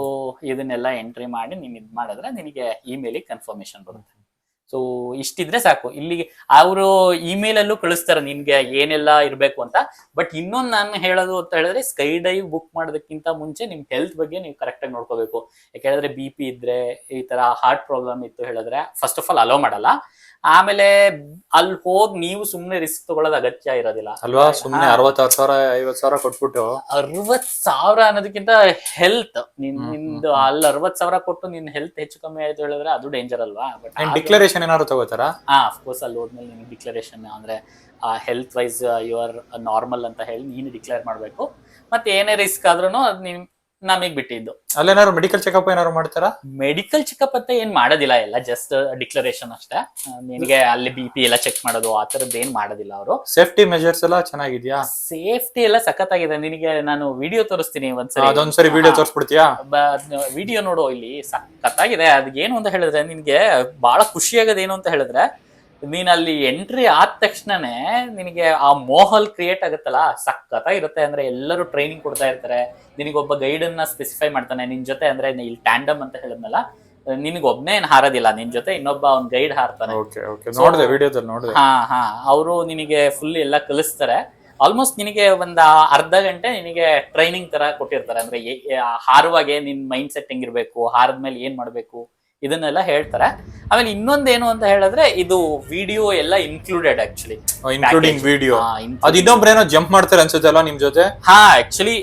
ಇದನ್ನೆಲ್ಲ ಎಂಟ್ರಿ ಮಾಡಿ ನೀನ್ ಇದ್ ಮಾಡಿದ್ರೆ ನಿನಗೆ ಇಮೇಲಿಗೆ ಕನ್ಫರ್ಮೇಶನ್ ಬರುತ್ತೆ. ಸೊ ಇಷ್ಟಿದ್ರೆ ಸಾಕು. ಇಲ್ಲಿಗೆ ಅವರು ಇಮೇಲ್ ಅಲ್ಲೂ ಕಳಿಸ್ತಾರೆ ನಿನ್ಗೆ ಏನೆಲ್ಲ ಇರ್ಬೇಕು ಅಂತ. ಬಟ್ ಇನ್ನೊಂದು ನಾನು ಹೇಳೋದು ಅಂತ ಹೇಳಿದ್ರೆ, ಸ್ಕೈ ಡೈವ್ ಬುಕ್ ಮಾಡೋದಕ್ಕಿಂತ ಮುಂಚೆ ನಿಮ್ ಹೆಲ್ತ್ ಬಗ್ಗೆ ನೀವು ಕರೆಕ್ಟ್ ಆಗಿ ನೋಡ್ಕೋಬೇಕು. ಯಾಕಂದ್ರೆ BP ಇದ್ರೆ, ಈ ತರ ಹಾರ್ಟ್ ಪ್ರಾಬ್ಲಮ್ ಇತ್ತು ಹೇಳಿದ್ರೆ ಫಸ್ಟ್ ಆಫ್ ಆಲ್ ಅಲೋ ಮಾಡಲ್ಲ. ಆಮೇಲೆ ಅಲ್ಲಿ ಹೋಗಿ ನೀವು ಸುಮ್ನೆ ರಿಸ್ಕ್ ತಗೊಳ್ಳೋದು ಅಗತ್ಯ ಇರೋದಿಲ್ಲ ಅಲ್ವಾ. ಸುಮ್ನೆ 60,000 50,000 ಕೊಟ್ಬಿಟ್ಟು 60,000 ಅನ್ನೋದಕ್ಕಿಂತ ಹೆಲ್ತ್ ನಿಂದು ಅಲ್ಲಿ 60,000 ಕೊಟ್ಟು ನಿನ್ ಹೆಲ್ತ್ ಹೆಚ್ಚು ಕಮ್ಮಿ ಆಯ್ತು ಹೇಳಿದ್ರೆ ಅದು ಡೇಂಜರ್ ಅಲ್ವಾ. ಬಟ್ ಡಿಕ್ಲರೇಷನ್ ಏನಾದ್ರು ತಗೋತಾರ? ಅಫ್ಕೋರ್ಸ್ ಅಲ್ಲಿ ಹೋದ್ಮೇಲೆ ನಿನ್ ಡಿಕ್ಲರೇಷನ್ ಅಂದ್ರೆ ಹೆಲ್ತ್ ವೈಸ್ ಯುವರ್ ನಾರ್ಮಲ್ ಅಂತ ಹೇಳಿ ನೀನು ಡಿಕ್ಲೇರ್ ಮಾಡ್ಬೇಕು. ಮತ್ತೆ ಏನೇ ರಿಸ್ಕ್ ಆದ್ರೂ ಅದ್ ನೀನ್ ನಮಗ್ ಬಿಟ್ಟಿದ್ದು. ಅಲ್ಲೇನಾದ್ರು ಮೆಡಿಕಲ್ ಚೆಕಪ್ ಏನಾದ್ರು ಮಾಡ್ತಾರ? ಮೆಡಿಕಲ್ ಚೆಕಪ್ ಅಂತ ಏನ್ ಮಾಡೋದಿಲ್ಲ, ಎಲ್ಲ ಜಸ್ಟ್ ಡಿಕ್ಲರೇಷನ್ ಅಷ್ಟೇ. ನಿನ್ಗೆ ಅಲ್ಲಿ BP ಎಲ್ಲ ಚೆಕ್ ಮಾಡೋದು ಆ ತರದ್ದು ಏನ್ ಮಾಡೋದಿಲ್ಲ ಅವರು. ಸೇಫ್ಟಿ ಮೆಜರ್ಸ್ ಎಲ್ಲ ಚೆನ್ನಾಗಿದ್ಯಾ? ಸೇಫ್ಟಿ ಎಲ್ಲ ಸಖತ್ತಾಗಿದೆ. ನಿನಗೆ ನಾನು ವಿಡಿಯೋ ತೋರಿಸ್ತೀನಿ ಒಂದ್ಸರಿ. ಅದೊಂದ್ಸರಿ ವಿಡಿಯೋ ತೋರಿಸ್ಬಿಡ್ತೀಯಾ? ವಿಡಿಯೋ ನೋಡು, ಇಲ್ಲಿ ಸಖತ್ತಾಗಿದೆ. ಅದ್ ಏನು ಅಂತ ಹೇಳಿದ್ರೆ ನಿನ್ಗೆ ಬಹಳ ಖುಷಿ ಆಗೋದು ಏನು ಅಂತ ಹೇಳಿದ್ರೆ, ನೀನ್ ಅಲ್ಲಿ ಎಂಟ್ರಿ ಆದ ತಕ್ಷಣನೇ ನಿನಗೆ ಆ ಮೋಹಲ್ ಕ್ರಿಯೇಟ್ ಆಗುತ್ತಲ್ಲ, ಸಖತ್ತಾಗಿರುತ್ತೆ. ಅಂದ್ರೆ ಎಲ್ಲರೂ ಟ್ರೈನಿಂಗ್ ಕೊಡ್ತಾ ಇರ್ತಾರೆ. ನಿನಗೊಬ್ಬ ಗೈಡ್ ಅನ್ನ ಸ್ಪೆಸಿಫೈ ಮಾಡ್ತಾನೆ ನಿನ್ ಜೊತೆ. ಅಂದ್ರೆ ಇಲ್ಲಿ ಟ್ಯಾಂಡಮ್ ಅಂತ ಹೇಳಿದ್ನಲ್ಲ, ನಿನಗೆ ಒಬ್ನೇ ಏನ್ ಹಾರೋದಿಲ್ಲ, ನಿನ್ ಜೊತೆ ಇನ್ನೊಬ್ಬ ಅವ್ನ್ ಗೈಡ್ ಹಾರ್ತಾನೆ. ಅವರು ನಿನಗೆ ಫುಲ್ ಎಲ್ಲ ಕಲಿಸ್ತಾರೆ. ಆಲ್ಮೋಸ್ಟ್ ನಿನಗೆ ಒಂದ್ ಅರ್ಧ ಗಂಟೆ ನಿನಗೆ ಟ್ರೈನಿಂಗ್ ತರ ಕೊಟ್ಟಿರ್ತಾರೆ. ಅಂದ್ರೆ ಹಾರುವಾಗೆ ನಿನ್ ಮೈಂಡ್ ಸೆಟ್ ಹೆಂಗಿರ್ಬೇಕು, ಹಾರದ್ಮೇಲೆ ಏನ್ ಮಾಡ್ಬೇಕು, ಇದನ್ನೆಲ್ಲ ಹೇಳ್ತಾರೆ. ಆಮೇಲೆ ಇನ್ನೊಂದೇನು ಅಂತ ಹೇಳಿದ್ರೆ, ಇದು ವಿಡಿಯೋ ಎಲ್ಲ ಇನ್ಕ್ಲೂಡೆಡ್ ಆಕ್ಚುಲಿ. Including video. ಅದು ಇನ್ನೊಬ್ರೇನೋ ಜಂಪ್ ಮಾಡ್ತಾರೆ ಅನ್ಸುತ್ತಲ್ಲ ನಿಮ್ ಜೊತೆ? ಆಕ್ಚುಲಿ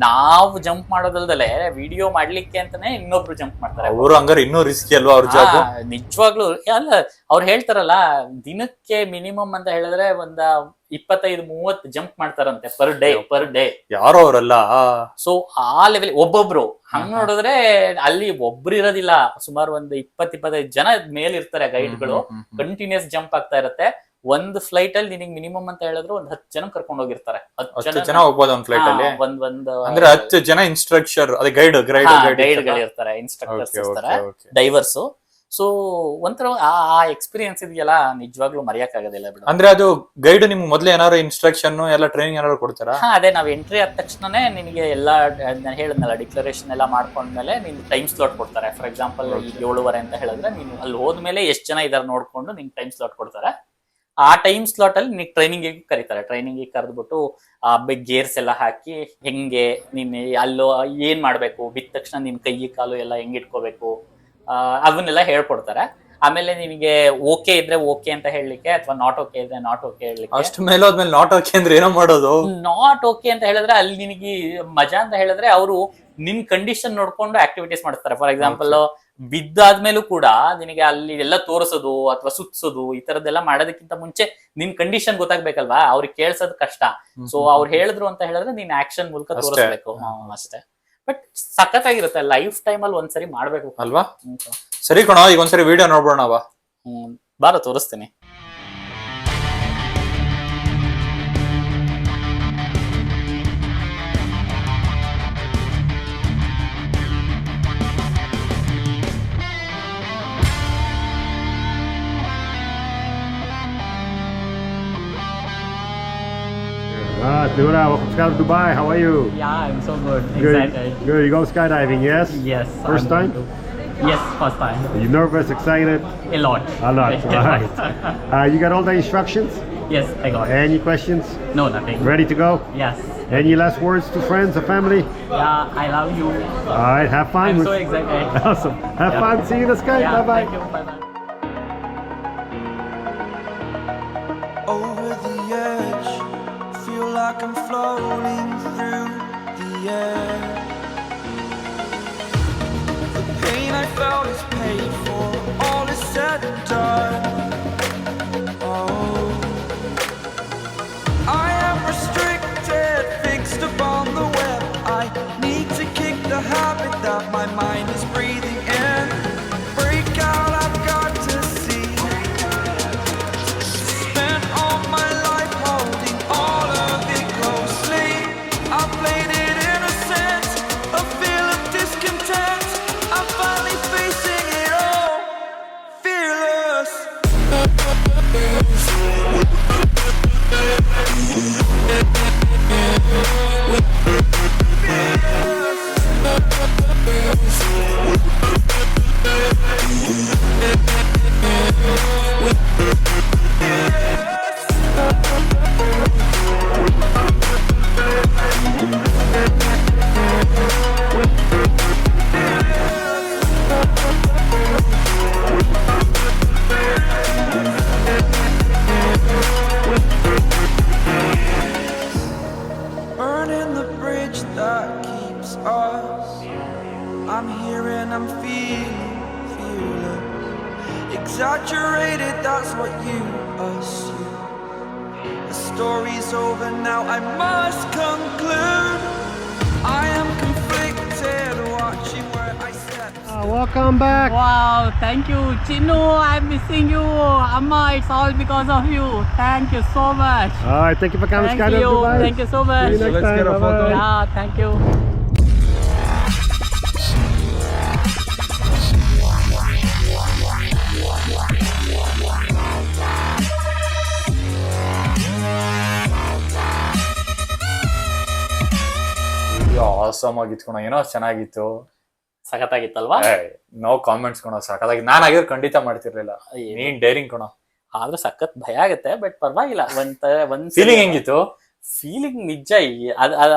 ನಾವು ಜಂಪ್ ಮಾಡೋದಲ್ದಲೆ ವಿಡಿಯೋ ಮಾಡ್ಲಿಕ್ಕೆ ಅಂತಾನೆ ಇನ್ನೊಬ್ರು ಜಂಪ್ ಮಾಡ್ತಾರೆ. ಅವರು ಹಂಗಾರೆ ಇನ್ನೂ ರಿಸ್ಕಿ ಅಲ್ವಾ ಅವ್ರ ಜಾಬ್? ನಿಜವಾಗ್ಲೂ ಅಲ್ಲ, ಅವ್ರು ಹೇಳ್ತಾರಲ್ಲ ದಿನಕ್ಕೆ ಮಿನಿಮಮ್ ಅಂತ ಹೇಳಿದ್ರೆ ಒಂದ 25-30 ಜಂಪ್ ಮಾಡ್ತಾರಂತೆ ಪರ್ ಡೇ. ಯಾರೋ ಅವರಲ್ಲ. ಸೊ ಆ ಲೆವೆಲ್ ಒಬ್ಬೊಬ್ರು ಹಂಗ್ ನೋಡಿದ್ರೆ ಅಲ್ಲಿ ಒಬ್ರು ಇರೋದಿಲ್ಲ, ಸುಮಾರು ಒಂದು 20-25 ಜನ ಮೇಲೆ ಇರ್ತಾರೆ ಗೈಡ್ಗಳು. ಕಂಟಿನ್ಯೂಸ್ ಜಂಪ್ ಆಗ್ತಾ ಇರತ್ತೆ. ಒಂದು ಫ್ಲೈಟ್ ಅಲ್ಲಿ ನಿನಗೆ ಮಿನಿಮಮ್ ಅಂತ ಹೇಳಿದ್ರು ಒಂದ್ 10 ಜನ ಕರ್ಕೊಂಡು ಹೋಗಿರ್ತಾರೆ. 10 ಜನ ಹೋಗ್ಬೋದು ಒಂದ್ ಫ್ಲೈಟ್ ಅಲ್ಲಿ. ಅಂದ್ರೆ 10 ಜನ ಇನ್ಸ್ಟ್ರಕ್ಷರ್, ಅದೇ ಗೈಡ್ಗಳು ಇರ್ತಾರೆ, ಇನ್ಸ್ಟ್ರಕ್ಟರ್ಸ್ ಇರ್ತಾರೆ, ಡೈವರ್ಸ್. ಸೊ ಒಂಥರ ಆ ಎಕ್ಸ್ಪೀರಿಯನ್ಸ್ ಇದೆಯಲ್ಲ, ನಿಜವಾಗ್ಲೂ ಮರೆಯಕ್ ಆಗೋದಿಲ್ಲ ಬಿಡು. ಅಂದ್ರೆ ಅದು ಗೈಡ್ ನಿಮ್ಗೆ ಮೊದ್ಲು ಏನಾದ್ರು ಇನ್ಸ್ಟ್ರಕ್ಷನ್ ಎಲ್ಲ ಟ್ರೈನಿಂಗ್ ಏನಾದ್ರು ಕೊಡ್ತಾರಾ? ಅದೇ ನಾವ್ ಎಂಟ್ರಿ ಆದ ತಕ್ಷಣನೇ ನಿನಗೆ ಎಲ್ಲಾ ನಾನು ಹೇಳಿದ್ನಲ್ಲ ಡಿಕ್ಲರೇಷನ್ ಎಲ್ಲ ಮಾಡ್ಕೊಂಡ್ಮೇಲೆ ನಿನ್ ಟೈಮ್ ಸ್ಲಾಟ್ ಕೊಡ್ತಾರೆ. ಫಾರ್ ಎಕ್ಸಾಂಪಲ್ ಈಗ 7:30 ಅಂತ ಹೇಳಿದ್ರೆ ನೀನು ಅಲ್ಲಿ ಹೋದ್ಮೇಲೆ ಎಷ್ಟು ಜನ ಇದಾರೆ ನೋಡ್ಕೊಂಡು ನಿಂಗೆ ಟೈಮ್ ಸ್ಲಾಟ್ ಕೊಡ್ತಾರೆ. ಆ ಟೈಮ್ ಸ್ಲಾಟ್ ಅಲ್ಲಿ ನಿನ್ ಟ್ರೈನಿಂಗ್ ಕರೀತಾರೆ. ಟ್ರೈನಿಂಗ್ ಕರೆದ್ಬಿಟ್ಟು ಆ ಗೇರ್ಸ್ ಎಲ್ಲ ಹಾಕಿ ಹೆಂಗೆ ನೀನ್ ಅಲ್ಲೋ ಏನ್ ಮಾಡ್ಬೇಕು, ಬಿದ್ದ ತಕ್ಷಣ ನಿನ್ ಕೈ ಕಾಲು ಎಲ್ಲ ಹೆಂಗ್ ಇಟ್ಕೋಬೇಕು ಅವನ್ನೆಲ್ಲ ಹೇಳ್ಕೊಡ್ತಾರೆ. ಆಮೇಲೆ ನಿನಗೆ ಓಕೆ ಇದ್ರೆ ಓಕೆ ಅಂತ ಹೇಳಲಿಕ್ಕೆ, ಅಥವಾ ನಾಟ್ ಓಕೆ ಇದ್ರೆ ನಾಟ್ ಓಕೆ ಹೇಳಲಿಕ್ಕೆ. ಅಷ್ಟು ಮೇಲೆ ಹೋದ್ಮೇಲೆ ನಾಟ್ ಓಕೆ ಅಂದ್ರೆ ಏನೋ ಮಾಡೋದು. ನಾಟ್ ಓಕೆ ಅಂತ ಹೇಳಿದ್ರೆ ಅಲ್ಲಿ ನಿನಗೆ ಮಜಾ ಅಂತ ಹೇಳಿದ್ರೆ ಅವರು ನಿನ್ ಕಂಡೀಷನ್ ನೋಡ್ಕೊಂಡು ಆಕ್ಟಿವಿಟೀಸ್ ಮಾಡ್ತಾರೆ. ಫಾರ್ ಎಕ್ಸಾಂಪಲ್ ಬಿದ್ದಾದ್ಮೇಲೂ ಕೂಡ ನಿನಗೆ ಅಲ್ಲಿ ಎಲ್ಲ ತೋರಿಸೋದು ಅಥವಾ ಸುತ್ಸೋದು ಈ ತರದ್ದೆಲ್ಲ ಮಾಡೋದಕ್ಕಿಂತ ಮುಂಚೆ ನಿನ್ ಕಂಡೀಷನ್ ಗೊತ್ತಾಗ್ಬೇಕಲ್ವಾ, ಅವ್ರಿಗೆ ಕೇಳ್ಸೋದು ಕಷ್ಟ. ಸೊ ಅವ್ರು ಹೇಳಿದ್ರು ಅಂತ ಹೇಳಿದ್ರೆ ನೀನ್ ಆಕ್ಷನ್ ಮೂಲಕ ತೋರಿಸ್ಬೇಕು ಅಷ್ಟೇ. ಬಟ್ ಸಖತ್ತಾಗಿರುತ್ತೆ, ಲೈಫ್ ಟೈಮ್ ಅಲ್ಲಿ ಒಂದ್ಸರಿ ಮಾಡ್ಬೇಕು ಅಲ್ವಾ? ಸರಿ ಕಣೋ, ಈಗ ಒಂದ್ಸರಿ ವಿಡಿಯೋ ನೋಡ್ಬೋಣ ಬಾ. ಬಾರ ತೋರಿಸ್ತೀನಿ. Nura, welcome to Dubai. How are you? Yeah, I'm so good. Good. Excited. Good. You go skydiving, yes? Yes. First I'm time? going to- Yes, first time. Are you nervous, excited? A lot. A lot. Right. You got all the instructions? Yes, I got it. Any questions? No, nothing. Ready to go? Yes. Any last words to friends or family? Yeah, I love you. All right. Have fun. I'm so excited. Awesome. Have fun. See you in the sky. Yeah, Bye bye. thank you. Bye bye. Over the edge, feel like I'm floating through the air. The pain I felt is paid for, all is said and done. Oh, I am restricted, fixed upon the web. I need to kick the habit that my mind is breathing in. Break out, I've got to see. Spent all my life holding all of it closely. I played it innocent, a feel of discontent. I'm finally facing it all, fearless. Burning the bridge that keeps us. I'm here and I'm feeling fearless. Exaggerated, that's what you assume. The story's over now, I must conclude. I am conflicted, watching where I step. Welcome back. Wow, thank you. Chinu, I'm missing you. Amma, it's all because of you. Thank you so much. All right. Thank you for coming to Thank Skydive you. Dubai. Thank you so much. See you next time. Bye-bye. Yeah, thank you. Awesome ಆಗಿತ್ತು ಕಣ, ಏನೋ ಚೆನ್ನಾಗಿತ್ತು. ಸಖತ್ತಾಗಿತ್ತಲ್ವಾ? No comments ಕಣ, ಸಖತ್ತಾಗಿ. ನಾನ್ ಆಗಿದ್ರೆ ಖಂಡಿತ ಮಾಡ್ತಿರ್ಲಿಲ್ಲ. ನೀನ್ daring ಕಣ. ಆದ್ರೂ ಸಖತ್ ಭಯ ಆಗತ್ತೆ, ಬಟ್ ಪರವಾಗಿಲ್ಲ. ಒಂದ್ ಫೀಲಿಂಗ್ ಹೆಂಗಿತ್ತು? ಫೀಲಿಂಗ್ ನಿಜ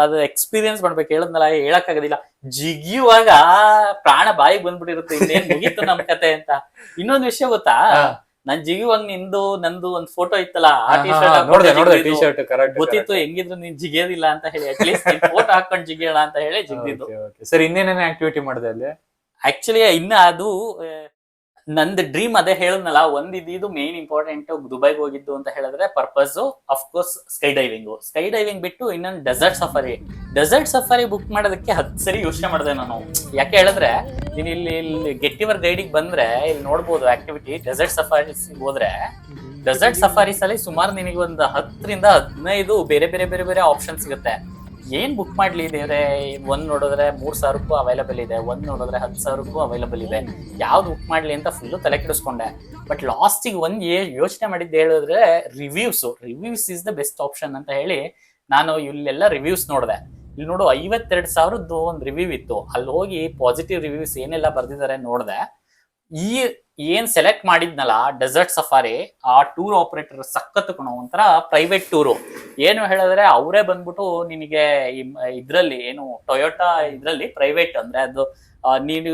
ಅದು ಎಕ್ಸ್ಪೀರಿಯನ್ಸ್ ಮಾಡ್ಬೇಕು. ಹೇಳದ್ನಲ್ಲ, ಹೇಳಕ್ಕಾಗೋದಿಲ್ಲ. ಜಿಗಿಯುವಾಗ ಪ್ರಾಣ ಬಾಯಿಗೆ ಬಂದ್ಬಿಟ್ಟಿರುತ್ತೆ, ಇನ್ನೇನ್ ಮುಗೀತು ನಮ್ ಕತೆ ಅಂತ. ಇನ್ನೊಂದ್ ವಿಷಯ ಗೊತ್ತಾ, ನಾನ್ ಜಿಗಿಯುವಾಗ ನಂದು ಒಂದ್ ಫೋಟೋ ಇತ್ತಲ್ಲ, ಆ ನೋಡ್ದೆ ಟಿ ಶರ್ಟ್ ಕರೆಕ್ಟ್ ಗೊತ್ತಿತ್ತು ಹೆಂಗಿದ್ರು ನೀನ್ ಜಿಗಿಯೋದಿಲ್ಲ ಅಂತ ಹೇಳಿ, ಅಟ್ಲೀಸ್ಟ್ ಫೋಟೋ ಹಾಕೊಂಡ್ ಜಿಗಿಯೋಣ ಅಂತ ಹೇಳಿ ಜಿಗಿದಿದ್ದು. ಸರ್, ಇನ್ನೇನೇನೇ ಆಕ್ಟಿವಿಟಿ ಮಾಡಿದೆ ಅಲ್ಲಿ? ಆಕ್ಚುಲಿ ಇನ್ನ ಅದು ನಂದು ಡ್ರೀಮ್ ಅದೇ ಹೇಳದ್ನಲ್ಲ, ಇದು ಮೇನ್ ಇಂಪಾರ್ಟೆಂಟ್ ದುಬೈಗೆ ಹೋಗಿದ್ದು ಅಂತ ಹೇಳಿದ್ರೆ ಪರ್ಪಸ್ ಅಫ್ಕೋರ್ಸ್ ಸ್ಕೈ ಡೈವಿಂಗ್ ಬಿಟ್ಟು ಇನ್ನೊಂದು ಡೆಸರ್ಟ್ ಸಫಾರಿ ಬುಕ್ ಮಾಡೋದಕ್ಕೆ 10 ಸರಿ ಯೋಚನೆ ಮಾಡಿದೆ ನಾನು. ಯಾಕೆ ಹೇಳಿದ್ರೆ ನೀನ್ ಇಲ್ಲಿ ಗೆಟ್ಟಿವರ್ ಗೈಡಿಗೆ ಬಂದ್ರೆ ಇಲ್ಲಿ ನೋಡ್ಬೋದು ಆಕ್ಟಿವಿಟಿ. ಡೆಸರ್ಟ್ ಸಫಾರೀಸ್ ಅಲ್ಲಿ ಸುಮಾರು ನಿನಗೆ ಒಂದು 10 ರಿಂದ 15 ಬೇರೆ ಬೇರೆ ಬೇರೆ ಬೇರೆ ಆಪ್ಷನ್ ಸಿಗುತ್ತೆ. ಏನ್ ಬುಕ್ ಮಾಡ್ಲಿ ದೇವ್ರೆ, ಒಂದ್ ನೋಡಿದ್ರೆ 3,000ಕ್ಕೂ ಅವೈಲಬಲ್ ಇದೆ, ಒಂದ್ ನೋಡಿದ್ರೆ 10,000ಕ್ಕೂ ಅವೈಲಬಲ್ ಇದೆ, ಯಾವ್ದು ಬುಕ್ ಮಾಡ್ಲಿ ಅಂತ ಫುಲ್ಲು ತಲೆ ಕೆಡಿಸ್ಕೊಂಡೆ. ಬಟ್ ಲಾಸ್ಟಿಗೆ ಯೋಚನೆ ಮಾಡಿದ್ದೆ ಹೇಳಿದ್ರೆ reviews is the best option ಅಂತ ಹೇಳಿ ನಾನು ಇಲ್ಲೆಲ್ಲ ರಿವ್ಯೂಸ್ ನೋಡಿದೆ. ಇಲ್ಲಿ ನೋಡು 52,000 ಒಂದು ರಿವ್ಯೂ ಇತ್ತು. ಅಲ್ಲಿ ಹೋಗಿ ಪಾಸಿಟಿವ್ ರಿವ್ಯೂಸ್ ಏನೆಲ್ಲ ಬರ್ದಿದ್ದಾರೆ ನೋಡಿದೆ. ಏನ್ ಸೆಲೆಕ್ಟ್ ಮಾಡಿದ್ನಲ್ಲ ಡೆಸರ್ಟ್ ಸಫಾರಿ, ಆ ಟೂರ್ ಆಪರೇಟರ್ ಸಖತ್ ಕಣೋ, ಒಂಥರ ಪ್ರೈವೇಟ್ ಟೂರು. ಏನು ಹೇಳಿದ್ರೆ ಅವರೇ ಬಂದ್ಬಿಟ್ಟು ನಿನಗೆ ಇದ್ರಲ್ಲಿ ಏನು ಟೊಯೋಟಾ ಇದ್ರಲ್ಲಿ ಪ್ರೈವೇಟ್ ಅಂದ್ರೆ ಅದು ನೀನು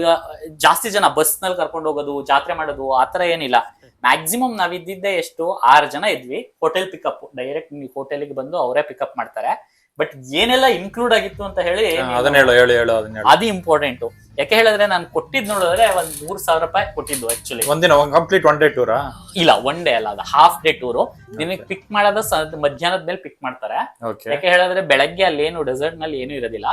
ಜಾಸ್ತಿ ಜನ ಬಸ್ ನಲ್ಲಿ ಕರ್ಕೊಂಡು ಹೋಗೋದು, ಜಾತ್ರೆ ಮಾಡೋದು ಆತರ ಏನಿಲ್ಲ. ಮ್ಯಾಕ್ಸಿಮಮ್ ನಾವಿದ್ದಿದ್ದೆ ಎಷ್ಟು 6 ಜನ ಇದ್ವಿ. ಹೋಟೆಲ್ ಪಿಕಪ್, ಡೈರೆಕ್ಟ್ ನೀವು ಹೋಟೆಲ್ಗೆ ಬಂದು ಅವರೇ ಪಿಕಪ್ ಮಾಡ್ತಾರೆ. ಬಟ್ ಏನೆಲ್ಲ ಇನ್ಕ್ಲೂಡ್ ಆಗಿತ್ತು ಅಂತ ಹೇಳಿ ಅದು ಇಂಪಾರ್ಟೆಂಟ್. ಯಾಕೆ ಹೇಳಿದ್ರೆ ನಾನು ಕೊಟ್ಟಿದ್ ನೋಡಿದ್ರೆ ಒಂದ್ 3,000 ರೂಪಾಯಿ ಕೊಟ್ಟಿದ್ದು. ಆಕ್ಚುಲಿ ಒಂದಿನ ಕಂಪ್ಲೀಟ್ ಒನ್ ಡೇ ಟೂರಾ? ಇಲ್ಲ, ಒನ್ ಡೇ ಅಲ್ಲ, ಅದು ಹಾಫ್ ಡೇ ಟೂರು. ನಿಮಗೆ ಪಿಕ್ ಮಾಡೋದ ಮಧ್ಯಾಹ್ನದ ಮೇಲೆ ಪಿಕ್ ಮಾಡ್ತಾರೆ. ಯಾಕೆ ಹೇಳಿದ್ರೆ ಬೆಳಗ್ಗೆ ಅಲ್ಲಿ ಏನು ಡೆಸರ್ಟ್ ನಲ್ಲಿ ಏನು ಇರೋದಿಲ್ಲ.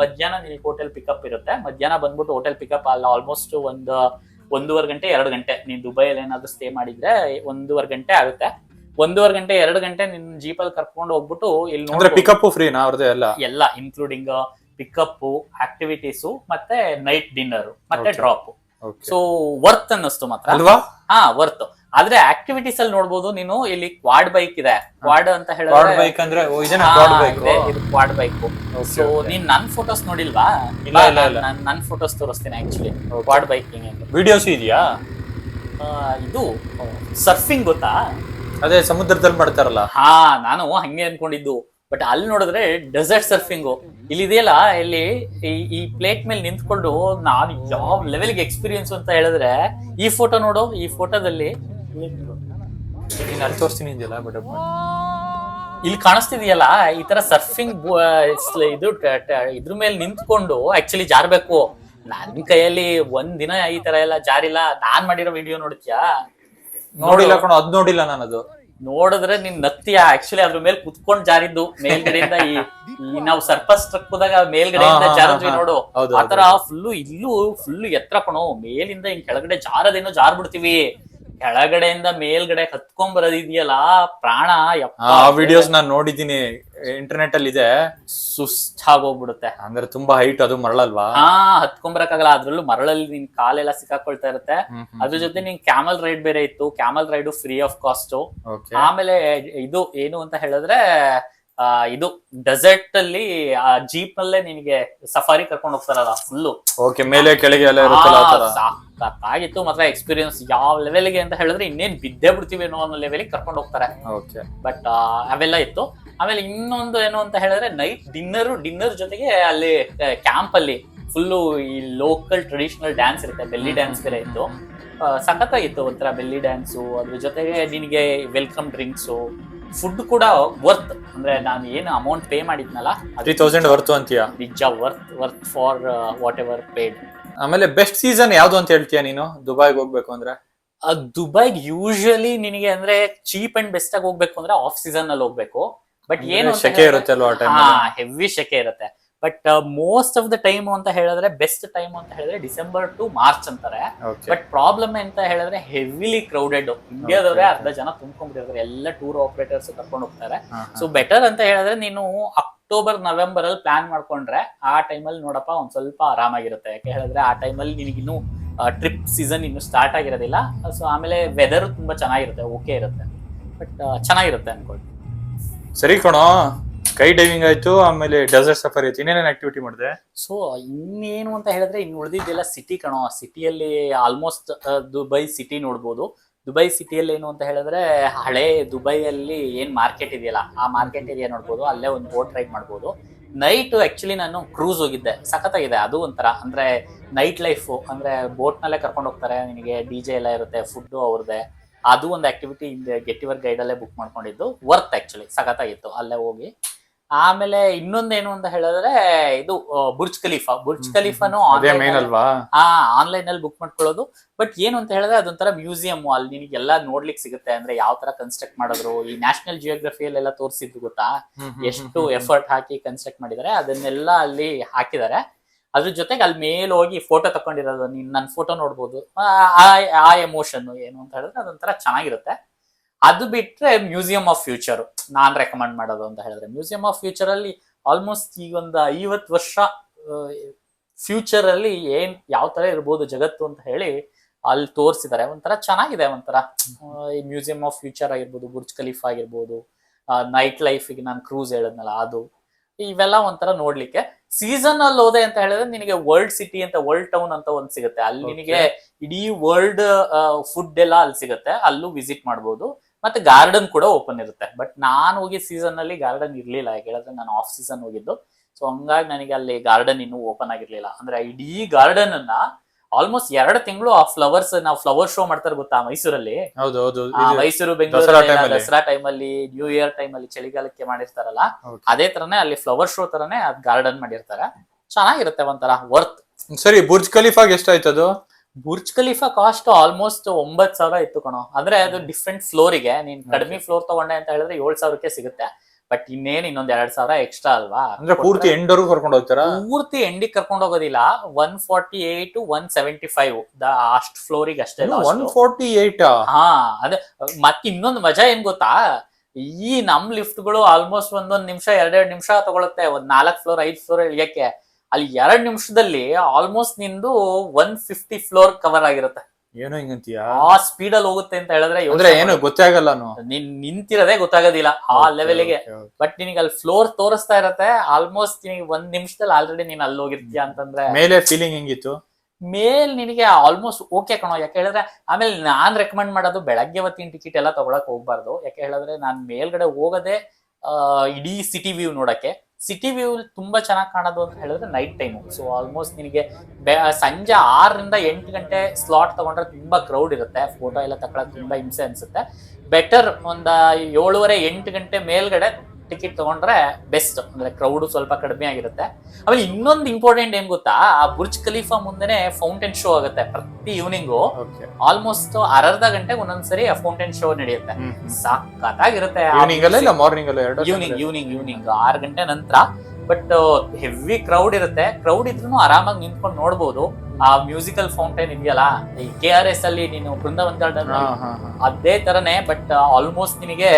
ಮಧ್ಯಾಹ್ನ ನಿಮಗೆ ಹೋಟೆಲ್ ಪಿಕಪ್ ಇರುತ್ತೆ. ಮಧ್ಯಾಹ್ನ ಬಂದ್ಬಿಟ್ಟು ಹೋಟೆಲ್ ಪಿಕಪ್ ಅಲ್ಲ ಆಲ್ಮೋಸ್ಟ್ 1.5 ಗಂಟೆ 2 ಗಂಟೆ. ನೀನ್ ದುಬೈಯಲ್ಲಿ ಏನಾದ್ರು ಸ್ಟೇ ಮಾಡಿದ್ರೆ 1.5 ಗಂಟೆ ಆಗುತ್ತೆ. 1.5 ಗಂಟೆ 2 ಗಂಟೆ ನಿನ್ ಜೀಪಲ್ಲಿ ಕರ್ಕೊಂಡು ಹೋಗ್ಬಿಟ್ಟು ಇಲ್ಲಿ ನೋಡಿ ಪಿಕಪ್ ಫ್ರೀನಾ ಅವ್ರದ್ದು? ಎಲ್ಲ ಇನ್ಕ್ಲೂಡಿಂಗ್ ಪಿಕಪ್, ಆಕ್ಟಿವಿಟೀಸ್, ಮತ್ತೆ ನೈಟ್ ಡಿನ್ನರ್, ಮತ್ತೆ ಡ್ರಾಪ್. ಸೊ ವರ್ತ್ ಅನ್ನಿಸ್ತು ಮಾತ್ರ. ಅಲ್ವಾ? ವರ್ತ್. ಆದ್ರೆ ಆಕ್ಟಿವಿಟೀಸ್ ಅಲ್ಲಿ ನೋಡ್ಬೋದು ನೀನು, ಇಲ್ಲಿ ಕ್ವಾಡ್ ಬೈಕ್ ಇದೆ. ಕ್ವಾಡ್ ಅಂತ ಕ್ವಾಡ್ ಹೇಳಿದ್ರೆ ಬೈಕ್ ಅಂದ್ರೆ ಇದನ್ನ ಕ್ವಾಡ್ ಬೈಕ್. ಇದು ಕ್ವಾಡ್ ಬೈಕ್. ಸೊ ನೀನ್ ನನ್ ಫೋಟೋಸ್ ನೋಡಿಲ್ವಾ? ಇಲ್ಲ, ಇಲ್ಲ, ಇಲ್ಲ. ನನ್ ಫೋಟೋಸ್ ತೋರಿಸ್ತೀನಿ ಆಕ್ಚುಲಿ. ಕ್ವಾಡ್ ಬೈಕಿಂಗ್ ಅಂತ ವಿಡಿಯೋಸ್ ಇದೆಯಾ? ಇದು ಸರ್ಫಿಂಗ್ ಗೊತ್ತಾ? ಅದೇ ಸಮುದ್ರದಲ್ಲಿ ಮಾಡ್ತಾರಲ್ಲ. ಹಾ, ನಾನು ಹಂಗೆ ಅನ್ಕೊಂಡಿದ್ದು. ಬಟ್ ಅಲ್ಲಿ ನೋಡಿದ್ರೆ ಡೆಸರ್ಟ್ ಸರ್ಫಿಂಗು. ಇಲ್ಲಿದೆಯಲ್ಲ, ಇಲ್ಲಿ ಈ ಪ್ಲೇಟ್ ಮೇಲೆ ನಿಂತ್ಕೊಂಡು ನಾನು ಯಾವ ಲೆವೆಲ್ಗೆ ಎಕ್ಸ್ಪೀರಿಯನ್ಸ್ ಅಂತ ಹೇಳಿದ್ರೆ, ಈ ಫೋಟೋ ನೋಡು. ಈ ಫೋಟೋದಲ್ಲಿ ನೀನ್ ಅಲ್ಲಿ ತೋರಿಸ್ತೀನಿ ಇದೆಯಲ್ಲ, ಬಟ್ ಇಲ್ಲಿ ಕಾಣಿಸ್ತಿದೆಯಲ್ಲ, ಈ ತರ ಸರ್ಫಿಂಗ್ ಇದು ಇದ್ರ ಮೇಲೆ ನಿಂತ್ಕೊಂಡು ಆಕ್ಚುಲಿ ಜಾರ್ಬೇಕು. ನನ್ ಕೈಯಲ್ಲಿ ಒಂದ್ ದಿನ ಈ ತರ ಎಲ್ಲ ಜಾರಿಲ್ಲ. ನಾನ್ ಮಾಡಿರೋ ವಿಡಿಯೋ ನೋಡ್ತೀಯಾ? ನೋಡಿಲ್ಲ ಕಣೋ, ಅದ್ ನೋಡಿಲ್ಲ ನಾನು. ಅದು ನೋಡಿದ್ರೆ ನೀನ್ ನಗ್ತೀಯಾ. ಆಕ್ಚುಲಿ ಅದ್ರ ಮೇಲೆ ಕುತ್ಕೊಂಡ್ ಜಾರಿದ್ದು ಮೇಲ್ಗಡೆಯಿಂದ. ಈ ನಾವು ಸರ್ಪಸ್ ಟ್ರಕ್ ಹೋದಾಗ ಮೇಲ್ಗಡೆಯಿಂದ ಜಾರಿದ್ವಿ ನೋಡು, ಆತರ ಇಲ್ಲೂ ಫುಲ್ ಎತ್ತರ ಕಣೋ. ಮೇಲಿಂದ ಹಿಂಗ್ ಕೆಳಗಡೆ ಜಾರದೇನೋ ಜಾರ್ಬಿಡ್ತೀವಿ. ಕೆಳಗಡೆಯಿಂದ ಮೇಲ್ಗಡೆ ಹತ್ಕೊಂಡ್ ಬರೋದಿದೆಯಲ್ಲ, ಪ್ರಾಣ. ಆ ವಿಡಿಯೋಸ್ ನಾನ್ ನೋಡಿದೀನಿ, ಇಂಟರ್ನೆಟ್ ಅಲ್ಲಿ ಇದೆ. ಸುಸ್ತಾಗೋಗ್ಬಿಡುತ್ತೆ. ಅಂದ್ರೆ ತುಂಬಾ ಹೈಟ್, ಅದು ಮರಳಲ್ವಾ? ಹತ್ಕೊಂಬರಕ್ಕಾಗಲ್ಲ. ಅದ್ರಲ್ಲೂ ಮರಳಲ್ಲಿ ನಿನ್ ಕಾಲೆಲ್ಲ ಸಿಕ್ಕಾಕೊಳ್ತಾ ಇರುತ್ತೆ. ಅದ್ರ ಜೊತೆ ನಿನ್ ಕ್ಯಾಮಲ್ ರೈಡ್ ಬೇರೆ ಇತ್ತು. Camel ride free of cost. ಆಮೇಲೆ ಇದು ಏನು ಅಂತ ಹೇಳಿದ್ರೆ, ಇದು ಡೆಸರ್ಟ್ ಅಲ್ಲಿ ಜೀಪ್ ನಲ್ಲೇ ನಿನಗೆ ಸಫಾರಿ ಕರ್ಕೊಂಡು ಹೋಗ್ತಾರಲ್ಲ ಫುಲ್ಲು. ಓಕೆ, ಮೇಲೆ ಕೆಳಗೆ ಎಲ್ಲ ಇರುತ್ತಲ್ಲ. ಸಾಕಾಗಿತ್ತು ಮಾತ್ರ ಎಕ್ಸ್ಪೀರಿಯನ್ಸ್. ಯಾವ ಲೆವೆಲ್ಗೆ ಅಂತ ಹೇಳಿದ್ರೆ, ಇನ್ನೇನ್ ಬಿದ್ದೇ ಬಿಡ್ತೀವಿ ಅನ್ನೋ ಲೆವೆಲ್ಗೆ ಕರ್ಕೊಂಡು ಹೋಗ್ತಾರೆ. ಬಟ್ ಅವೆಲ್ಲ ಇತ್ತು. ಆಮೇಲೆ ಇನ್ನೊಂದು ಏನು ಅಂತ ಹೇಳಿದ್ರೆ, ನೈಟ್ ಡಿನ್ನರ್ ಜೊತೆಗೆ ಅಲ್ಲಿ ಕ್ಯಾಂಪ್ ಅಲ್ಲಿ ಫುಲ್ಲು ಈ ಲೋಕಲ್ ಟ್ರೆಡಿಷನಲ್ ಡ್ಯಾನ್ಸ್ ಇರುತ್ತೆ. ಬೆಲ್ಲಿ ಡ್ಯಾನ್ಸ್ ಬೇರೆ ಇತ್ತು. ಸಖತ್ತಾಗಿತ್ತು ಒಂಥರ ಬೆಲ್ಲಿ ಡ್ಯಾನ್ಸು. ಅದ್ರ ಜೊತೆಗೆ ನಿನಗೆ ವೆಲ್ಕಮ್ ಡ್ರಿಂಕ್ಸು, ಫುಡ್ ಕೂಡ ವರ್ತ್. ಅಂದ್ರೆ ನಾನು ಏನು ಅಮೌಂಟ್ ಪೇ ಮಾಡಿದ್ನಲ್ಲ, 3000 ವರ್ತ್ ಅಂತೀಯ? ನಿಜ worth for what ever paid. ಆಮೇಲೆ ಬೆಸ್ಟ್ ಸೀಸನ್ ಯಾವ್ದು ಅಂತ ಹೇಳ್ತೀಯ ನೀನು ದುಬೈಗೆ ಹೋಗ್ಬೇಕು ಅಂದ್ರೆ? ದುಬೈಗೆ ಯೂಶಲಿ ನಿನಗೆ ಅಂದ್ರೆ ಚೀಪ್ ಅಂಡ್ ಬೆಸ್ಟ್ ಆಗಿ ಹೋಗ್ಬೇಕು ಅಂದ್ರೆ ಆಫ್ ಸೀಸನ್ ಅಲ್ಲಿ ಹೋಗ್ಬೇಕು. ಬಟ್ ಏನು ಶೆಕೆ ಇರುತ್ತೆ ಅಲ್ವಾ? ಹೆವಿ ಶೆಕೆ ಇರುತ್ತೆ. But most of the time ಅಂತ ಹೇಳಿದ್ರೆ, ಬೆಸ್ಟ್ ಟೈಮ್ ಅಂತ ಹೇಳಿದ್ರೆ ಡಿಸೆಂಬರ್ ಟು ಮಾರ್ಚ್ ಅಂತಾರೆ. ಬಟ್ ಪ್ರಾಬ್ಲಮ್ ಅಂತ ಹೇಳಿದ್ರೆ ಹೆವಿಲಿ ಕ್ರೌಡೆಡ್. ಇಂಡಿಯಾದವರೇ ಅರ್ಧ ಜನ ತುಂಬ್ಕೊಂಡ್ಬಿಟ್ಟಿರ್ತಾರೆ. ಎಲ್ಲ ಟೂರ್ ಆಪರೇಟರ್ಸ್ ಕರ್ಕೊಂಡು ಹೋಗ್ತಾರೆ. ಸೊ ಬೆಟರ್ ಅಂತ ಹೇಳಿದ್ರೆ ನೀನು ಅಕ್ಟೋಬರ್ ನವೆಂಬರ್ ಅಲ್ಲಿ ಪ್ಲಾನ್ ಮಾಡ್ಕೊಂಡ್ರೆ, ಆ ಟೈಮಲ್ಲಿ ನೋಡಪ್ಪ ಒಂದ್ ಸ್ವಲ್ಪ ಆರಾಮಾಗಿರುತ್ತೆ. ಯಾಕೆ ಹೇಳಿದ್ರೆ ಆ ಟೈಮಲ್ಲಿ ನಿನಗಿನ್ನು ಟ್ರಿಪ್ ಸೀಸನ್ ಇನ್ನು ಸ್ಟಾರ್ಟ್ ಆಗಿರೋದಿಲ್ಲ. ಸೊ ಆಮೇಲೆ ವೆದರ್ ತುಂಬಾ ಚೆನ್ನಾಗಿರುತ್ತೆ, ಓಕೆ ಇರುತ್ತೆ. ಬಟ್ ಚೆನ್ನಾಗಿರುತ್ತೆ ಅನ್ಕೊಳ್ಳಿ. ಸರಿ ಕಣೋ, ಸ್ಕೈ ಡೈವಿಂಗ್ ಆಯ್ತು, ಆಮೇಲೆ ಡೆಸರ್ಟ್ ಸಫಾರಿ ಆಯ್ತು, ಇನ್ನೇನೇನು ಆಕ್ಟಿವಿಟಿ ಮಾಡಿದೆ? ಸೊ ಇನ್ನೇನು ಅಂತ ಹೇಳಿದ್ರೆ, ಇನ್ನು ಉಳಿದಿದ್ದೆಲ್ಲ ಸಿಟಿ ಕಣೋ. ಸಿಟಿಯಲ್ಲಿ ಆಲ್ಮೋಸ್ಟ್ ದುಬೈ ಸಿಟಿ ನೋಡ್ಬೋದು. ದುಬೈ ಸಿಟಿಯಲ್ಲಿ ಏನು ಅಂತ ಹೇಳಿದ್ರೆ, ಹಳೆ ದುಬೈಯಲ್ಲಿ ಏನ್ ಮಾರ್ಕೆಟ್ ಇದೆಯಲ್ಲ, ಆ ಮಾರ್ಕೆಟ್ ಏರಿಯಾ ನೋಡ್ಬೋದು. ಅಲ್ಲೇ ಒಂದು ಬೋಟ್ ರೈಡ್ ಮಾಡ್ಬೋದು. ನೈಟ್ ಆಕ್ಚುಲಿ ನಾನು ಕ್ರೂಸ್ ಹೋಗಿದ್ದೆ, ಸಖತ್ತಾಗಿದೆ. ಅದು ಒಂಥರ ಅಂದ್ರೆ ನೈಟ್ ಲೈಫು. ಅಂದ್ರೆ ಬೋಟ್ ನಲ್ಲೇ ಕರ್ಕೊಂಡು ಹೋಗ್ತಾರೆ, ನಿನಗೆ DJ ಎಲ್ಲ ಇರುತ್ತೆ, ಫುಡ್ ಅವ್ರದ್ದೇ. ಅದು ಒಂದು ಆಕ್ಟಿವಿಟಿ ಗೆಟಿವರ್ ಗೈಡ್ ಅಲ್ಲೇ ಬುಕ್ ಮಾಡ್ಕೊಂಡಿದ್ದು. ವರ್ತ್ ಆಕ್ಚುಲಿ, ಸಖತ್ತಾಗಿತ್ತು ಅಲ್ಲೇ ಹೋಗಿ. ಆಮೇಲೆ ಇನ್ನೊಂದೇನು ಅಂತ ಹೇಳಿದ್ರೆ, ಇದು ಬುರ್ಜ್ ಖಲೀಫಾನು ಆನ್ಲೈನ್ ಅಲ್ಲಿ ಬುಕ್ ಮಾಡ್ಕೊಳ್ಳೋದು. ಬಟ್ ಏನು ಅಂತ ಹೇಳಿದ್ರೆ, ಅದೊಂಥರ ಮ್ಯೂಸಿಯಂ. ಅಲ್ಲಿ ನಿನಗೆ ಎಲ್ಲ ನೋಡ್ಲಿಕ್ಕೆ ಸಿಗುತ್ತೆ. ಅಂದ್ರೆ ಯಾವ ತರ ಕನ್ಸ್ಟ್ರಕ್ಟ್ ಮಾಡಿದ್ರು, ಈ ನ್ಯಾಷನಲ್ ಜಿಯೋಗ್ರಫಿಯಲ್ಲೆಲ್ಲ ತೋರಿಸಿದ್ದು ಗೊತ್ತಾ, ಎಷ್ಟು ಎಫರ್ಟ್ ಹಾಕಿ ಕನ್ಸ್ಟ್ರಕ್ಟ್ ಮಾಡಿದ್ದಾರೆ, ಅದನ್ನೆಲ್ಲ ಅಲ್ಲಿ ಹಾಕಿದ್ದಾರೆ. ಅದ್ರ ಜೊತೆಗೆ ಅಲ್ಲಿ ಮೇಲೆ ಹೋಗಿ ಫೋಟೋ ತಕೊಂಡಿರೋದು, ನನ್ನ ಫೋಟೋ ನೋಡ್ಬೋದು. ಆ ಎಮೋಷನ್ ಏನು ಅಂತ ಹೇಳಿದ್ರೆ ಅದೊಂಥರ ಚೆನ್ನಾಗಿರುತ್ತೆ. ಅದು ಬಿಟ್ರೆ museum of future non recommend ಮಾಡೋದು ಅಂತ ಹೇಳಿದ್ರೆ, ಮ್ಯೂಸಿಯಂ ಆಫ್ ಫ್ಯೂಚರ್ ಅಲ್ಲಿ ಆಲ್ಮೋಸ್ಟ್ ಈಗ ಒಂದು 50 ವರ್ಷ ಫ್ಯೂಚರ್ ಅಲ್ಲಿ ಯಾವ ತರ ಇರ್ಬೋದು ಜಗತ್ತು ಅಂತ ಹೇಳಿ ಅಲ್ಲಿ ತೋರಿಸಿದ್ದಾರೆ. ಒಂಥರ ಚೆನ್ನಾಗಿದೆ. ಒಂಥರ ಈ ಮ್ಯೂಸಿಯಂ ಆಫ್ ಫ್ಯೂಚರ್ ಆಗಿರ್ಬೋದು, ಬುರ್ಜ್ ಖಲೀಫಾ ಆಗಿರ್ಬೋದು, ನೈಟ್ ಲೈಫಿಗೆ ನಾನು ಕ್ರೂಸ್ ಹೇಳಿದ್ನಲ್ಲ ಅದು, ಇವೆಲ್ಲ ಒಂಥರ ನೋಡ್ಲಿಕ್ಕೆ. ಸೀಸನ್ ಅಲ್ಲಿ ಹೋದೆ ಅಂತ ಹೇಳಿದ್ರೆ ನಿನಗೆ ವರ್ಲ್ಡ್ ಸಿಟಿ ಅಂತ, ವರ್ಲ್ಡ್ ಟೌನ್ ಅಂತ ಒಂದ್ ಸಿಗುತ್ತೆ. ಅಲ್ಲಿ ನಿನಗೆ ಇಡೀ ವರ್ಲ್ಡ್ ಫುಡ್ ಎಲ್ಲ ಅಲ್ಲಿ ಸಿಗುತ್ತೆ, ಅಲ್ಲೂ ವಿಸಿಟ್ ಮಾಡ್ಬೋದು. ಮತ್ತೆ ಗಾರ್ಡನ್ ಕೂಡ ಓಪನ್ ಇರುತ್ತೆ. ಬಟ್ ನಾನು ಹೋಗಿ ಸೀಸನ್ ಅಲ್ಲಿ ಗಾರ್ಡನ್ ಇರ್ಲಿಲ್ಲ, ಯಾಕೆ ಹೇಳಿದ್ರೆ ನಾನು ಆಫ್ ಸೀಸನ್ ಹೋಗಿದ್ದು. ಸೊ ಹಂಗಾಗಿ ನನಗೆ ಅಲ್ಲಿ ಗಾರ್ಡನ್ ಇನ್ನೂ ಓಪನ್ ಆಗಿರ್ಲಿಲ್ಲ. ಅಂದ್ರೆ ಇಡೀ ಗಾರ್ಡನ್ ಅನ್ನ ಆಲ್ಮೋಸ್ಟ್ 2 ತಿಂಗಳು ಆ ಫ್ಲವರ್ಸ್, ನಾವು ಫ್ಲವರ್ ಶೋ ಮಾಡ್ತಾರೆ ಗೊತ್ತಾ ಮೈಸೂರಲ್ಲಿ? ಮೈಸೂರು ಬೆಂಗಳೂರು ದಸರಾ ಟೈಮಲ್ಲಿ, ನ್ಯೂ ಇಯರ್ ಟೈಮಲ್ಲಿ, ಚಳಿಗಾಲಕ್ಕೆ ಮಾಡಿರ್ತಾರಲ್ಲ, ಅದೇ ತರನೇ ಅಲ್ಲಿ ಫ್ಲವರ್ ಶೋ ತರನೇ ಅದ್ ಗಾರ್ಡನ್ ಮಾಡಿರ್ತಾರೆ. ಚೆನ್ನಾಗಿರುತ್ತೆ, ಒಂಥರ ವರ್ತ್. ಸರಿ, ಬುರ್ಜ್ ಖಲೀಫಾಗೆ ಎಷ್ಟಾಯ್ತದು? ಬುರ್ಜ್ ಖಲೀಫಾ ಕಾಸ್ಟ್ ಆಲ್ಮೋಸ್ಟ್ 9,000 ಇತ್ತು ಕಣೋ. ಅಂದ್ರೆ ಅದು ಡಿಫ್ರೆಂಟ್ ಫ್ಲೋರಿಗೆ. ನೀನ್ ಕಡಿಮೆ ಫ್ಲೋರ್ ತಗೊಂಡೆ ಅಂತ ಹೇಳಿದ್ರೆ 7,000ಕ್ಕೆ ಸಿಗುತ್ತೆ. ಬಟ್ ಇನ್ನೇನು ಇನ್ನೊಂದ್ 2,000 ಎಕ್ಸ್ಟ್ರಾ ಅಲ್ವಾ? ಅಂದ್ರೆ ಪೂರ್ತಿ ಎಂಡ್ ಕರ್ಕೊಂಡು ಹೋಗ್ತಾರ? ಪೂರ್ತಿ ಎಂಡಿಗೆ ಕರ್ಕೊಂಡು ಹೋಗೋದಿಲ್ಲ. 148 to 175 ಅಷ್ಟು ಫ್ಲೋರಿಗೆ ಅಷ್ಟೇ. 148? ಹಾ, ಅದೇ. ಮತ್ತೆ ಇನ್ನೊಂದು ಮಜಾ ಏನ್ ಗೊತ್ತಾ, ಈ ನಮ್ ಲಿಫ್ಟ್ ಗಳು ಆಲ್ಮೋಸ್ಟ್ 1 ನಿಮಿಷ 2 ನಿಮಿಷ ತಗೊಳುತ್ತೆ. 4 ಫ್ಲೋರ್ 5 ಫ್ಲೋರ್ ಇಳಿಯಕ್ಕೆ. ಅಲ್ಲಿ 2 ನಿಮಿಷದಲ್ಲಿ ಆಲ್ಮೋಸ್ಟ್ ನಿಂದು 150 ಫ್ಲೋರ್ ಕವರ್ ಆಗಿರುತ್ತೆ. ಏನೋ ಹಿಂಗಂತೀಯಾ? ಆ ಸ್ಪೀಡ್ ಅಲ್ಲಿ ಹೋಗುತ್ತೆ ಅಂತ ಹೇಳಿದ್ರೆ ಅಂದ್ರೆ ಏನು ಗೊತ್ತೇ ಆಗಲ್ಲ. ನೀನ್ ನಿಂತಿರೋದೇ ಗೊತ್ತಾಗೋದಿಲ್ಲ ಆ ಲೆವೆಲ್ಗೆ. ಬಟ್ ನಿನಗೆ ಅಲ್ಲಿ ಫ್ಲೋರ್ ತೋರಿಸ್ತಾ ಇರತ್ತೆ, ಆಲ್ಮೋಸ್ಟ್ ನಿನಗೆ 1 ನಿಮಿಷದಲ್ಲಿ ಆಲ್ರೆಡಿ ನೀನ್ ಅಲ್ಲಿ ಹೋಗಿರ್ತೀಯ ಅಂತಂದ್ರೆ ಮೇಲೆ ಫೀಲಿಂಗ್ ಹೆಂಗಿತ್ತು? ಮೇಲ್ ನಿನಗೆ ಆಲ್ಮೋಸ್ಟ್ ಓಕೆ ಕಣೋ. ಯಾಕೆ ಹೇಳಿದ್ರೆ ಆಮೇಲೆ ನಾನ್ ರೆಕಮೆಂಡ್ ಮಾಡೋದು ಬೆಳಗ್ಗೆ ಹೊತ್ತಿನ ಟಿಕೆಟ್ ಎಲ್ಲ ತಗೊಳಕ್ ಹೋಗ್ಬಾರ್ದು. ಯಾಕೆ ಹೇಳಿದ್ರೆ ನಾನ್ ಮೇಲ್ಗಡೆ ಹೋಗೋದೇ ಇಡೀ ಸಿಟಿ ವ್ಯೂ ನೋಡಕ್ಕೆ. ಸಿಟಿ ವ್ಯೂ ತುಂಬಾ ಚೆನ್ನಾಗಿ ಕಾಣೋದು ಅಂತ ಹೇಳಿದ್ರೆ ನೈಟ್ ಟೈಮು. ಸೊ ಆಲ್ಮೋಸ್ಟ್ ನಿನಗೆ ಸಂಜೆ 6 ರಿಂದ 8 ಗಂಟೆ ಸ್ಲಾಟ್ ತಗೊಂಡ್ರೆ ತುಂಬಾ ಕ್ರೌಡ್ ಇರುತ್ತೆ, ಫೋಟೋ ಎಲ್ಲ ತಗೊಳಕ್ ತುಂಬಾ ಹಿಂಸೆ ಅನ್ಸುತ್ತೆ. ಬೆಟರ್ ಒಂದ 7:30-8 ಗಂಟೆ ಮೇಲ್ಗಡೆ ಟಿಕೆಟ್ ತಗೊಂಡ್ರೆ ಬೆಸ್ಟ್. ಅಂದ್ರೆ ಕ್ರೌಡ್ ಸ್ವಲ್ಪ ಕಡಿಮೆ ಆಗಿರುತ್ತೆ. ಆಮೇಲೆ ಇನ್ನೊಂದು ಇಂಪಾರ್ಟೆಂಟ್ ಏನ್ ಗೊತ್ತಾ, ಆ ಬುರ್ಜ್ ಖಲೀಫಾ ಮುಂದೆನೆ ಫೌಂಟೇನ್ ಶೋ ಆಗುತ್ತೆ ಪ್ರತಿ ಈವ್ನಿಂಗು. ಆಲ್ಮೋಸ್ಟ್ ಅರ್ಧ ಗಂಟೆಗೆ ಒಂದೊಂದ್ಸರಿ ಆ ಫೌಂಟೇನ್ ಶೋ ನಡೆಯುತ್ತೆ. ಸಖತ್ತಾಗಿರುತ್ತೆ. ಈವ್ನಿಂಗ್ 6 ಗಂಟೆ ನಂತರ. ಬಟ್ ಹೆವಿ ಕ್ರೌಡ್ ಇರುತ್ತೆ. ಕ್ರೌಡ್ ಇದ್ರೂ ಆರಾಮಾಗಿ ನಿಂತ್ಕೊಂಡು ನೋಡ್ಬೋದು. ಆ ಮ್ಯೂಸಿಕಲ್ ಫೌಂಟೇನ್ ಇದೆಯಲ್ಲ ಈ KRS ಅಲ್ಲಿ ನೀನು ಬೃಂದಾವನ್ ಗಾರ್ಡನ್ ಅದೇ ತರನೇ. ಬಟ್ ಆಲ್ಮೋಸ್ಟ್ ನಿನಗೆ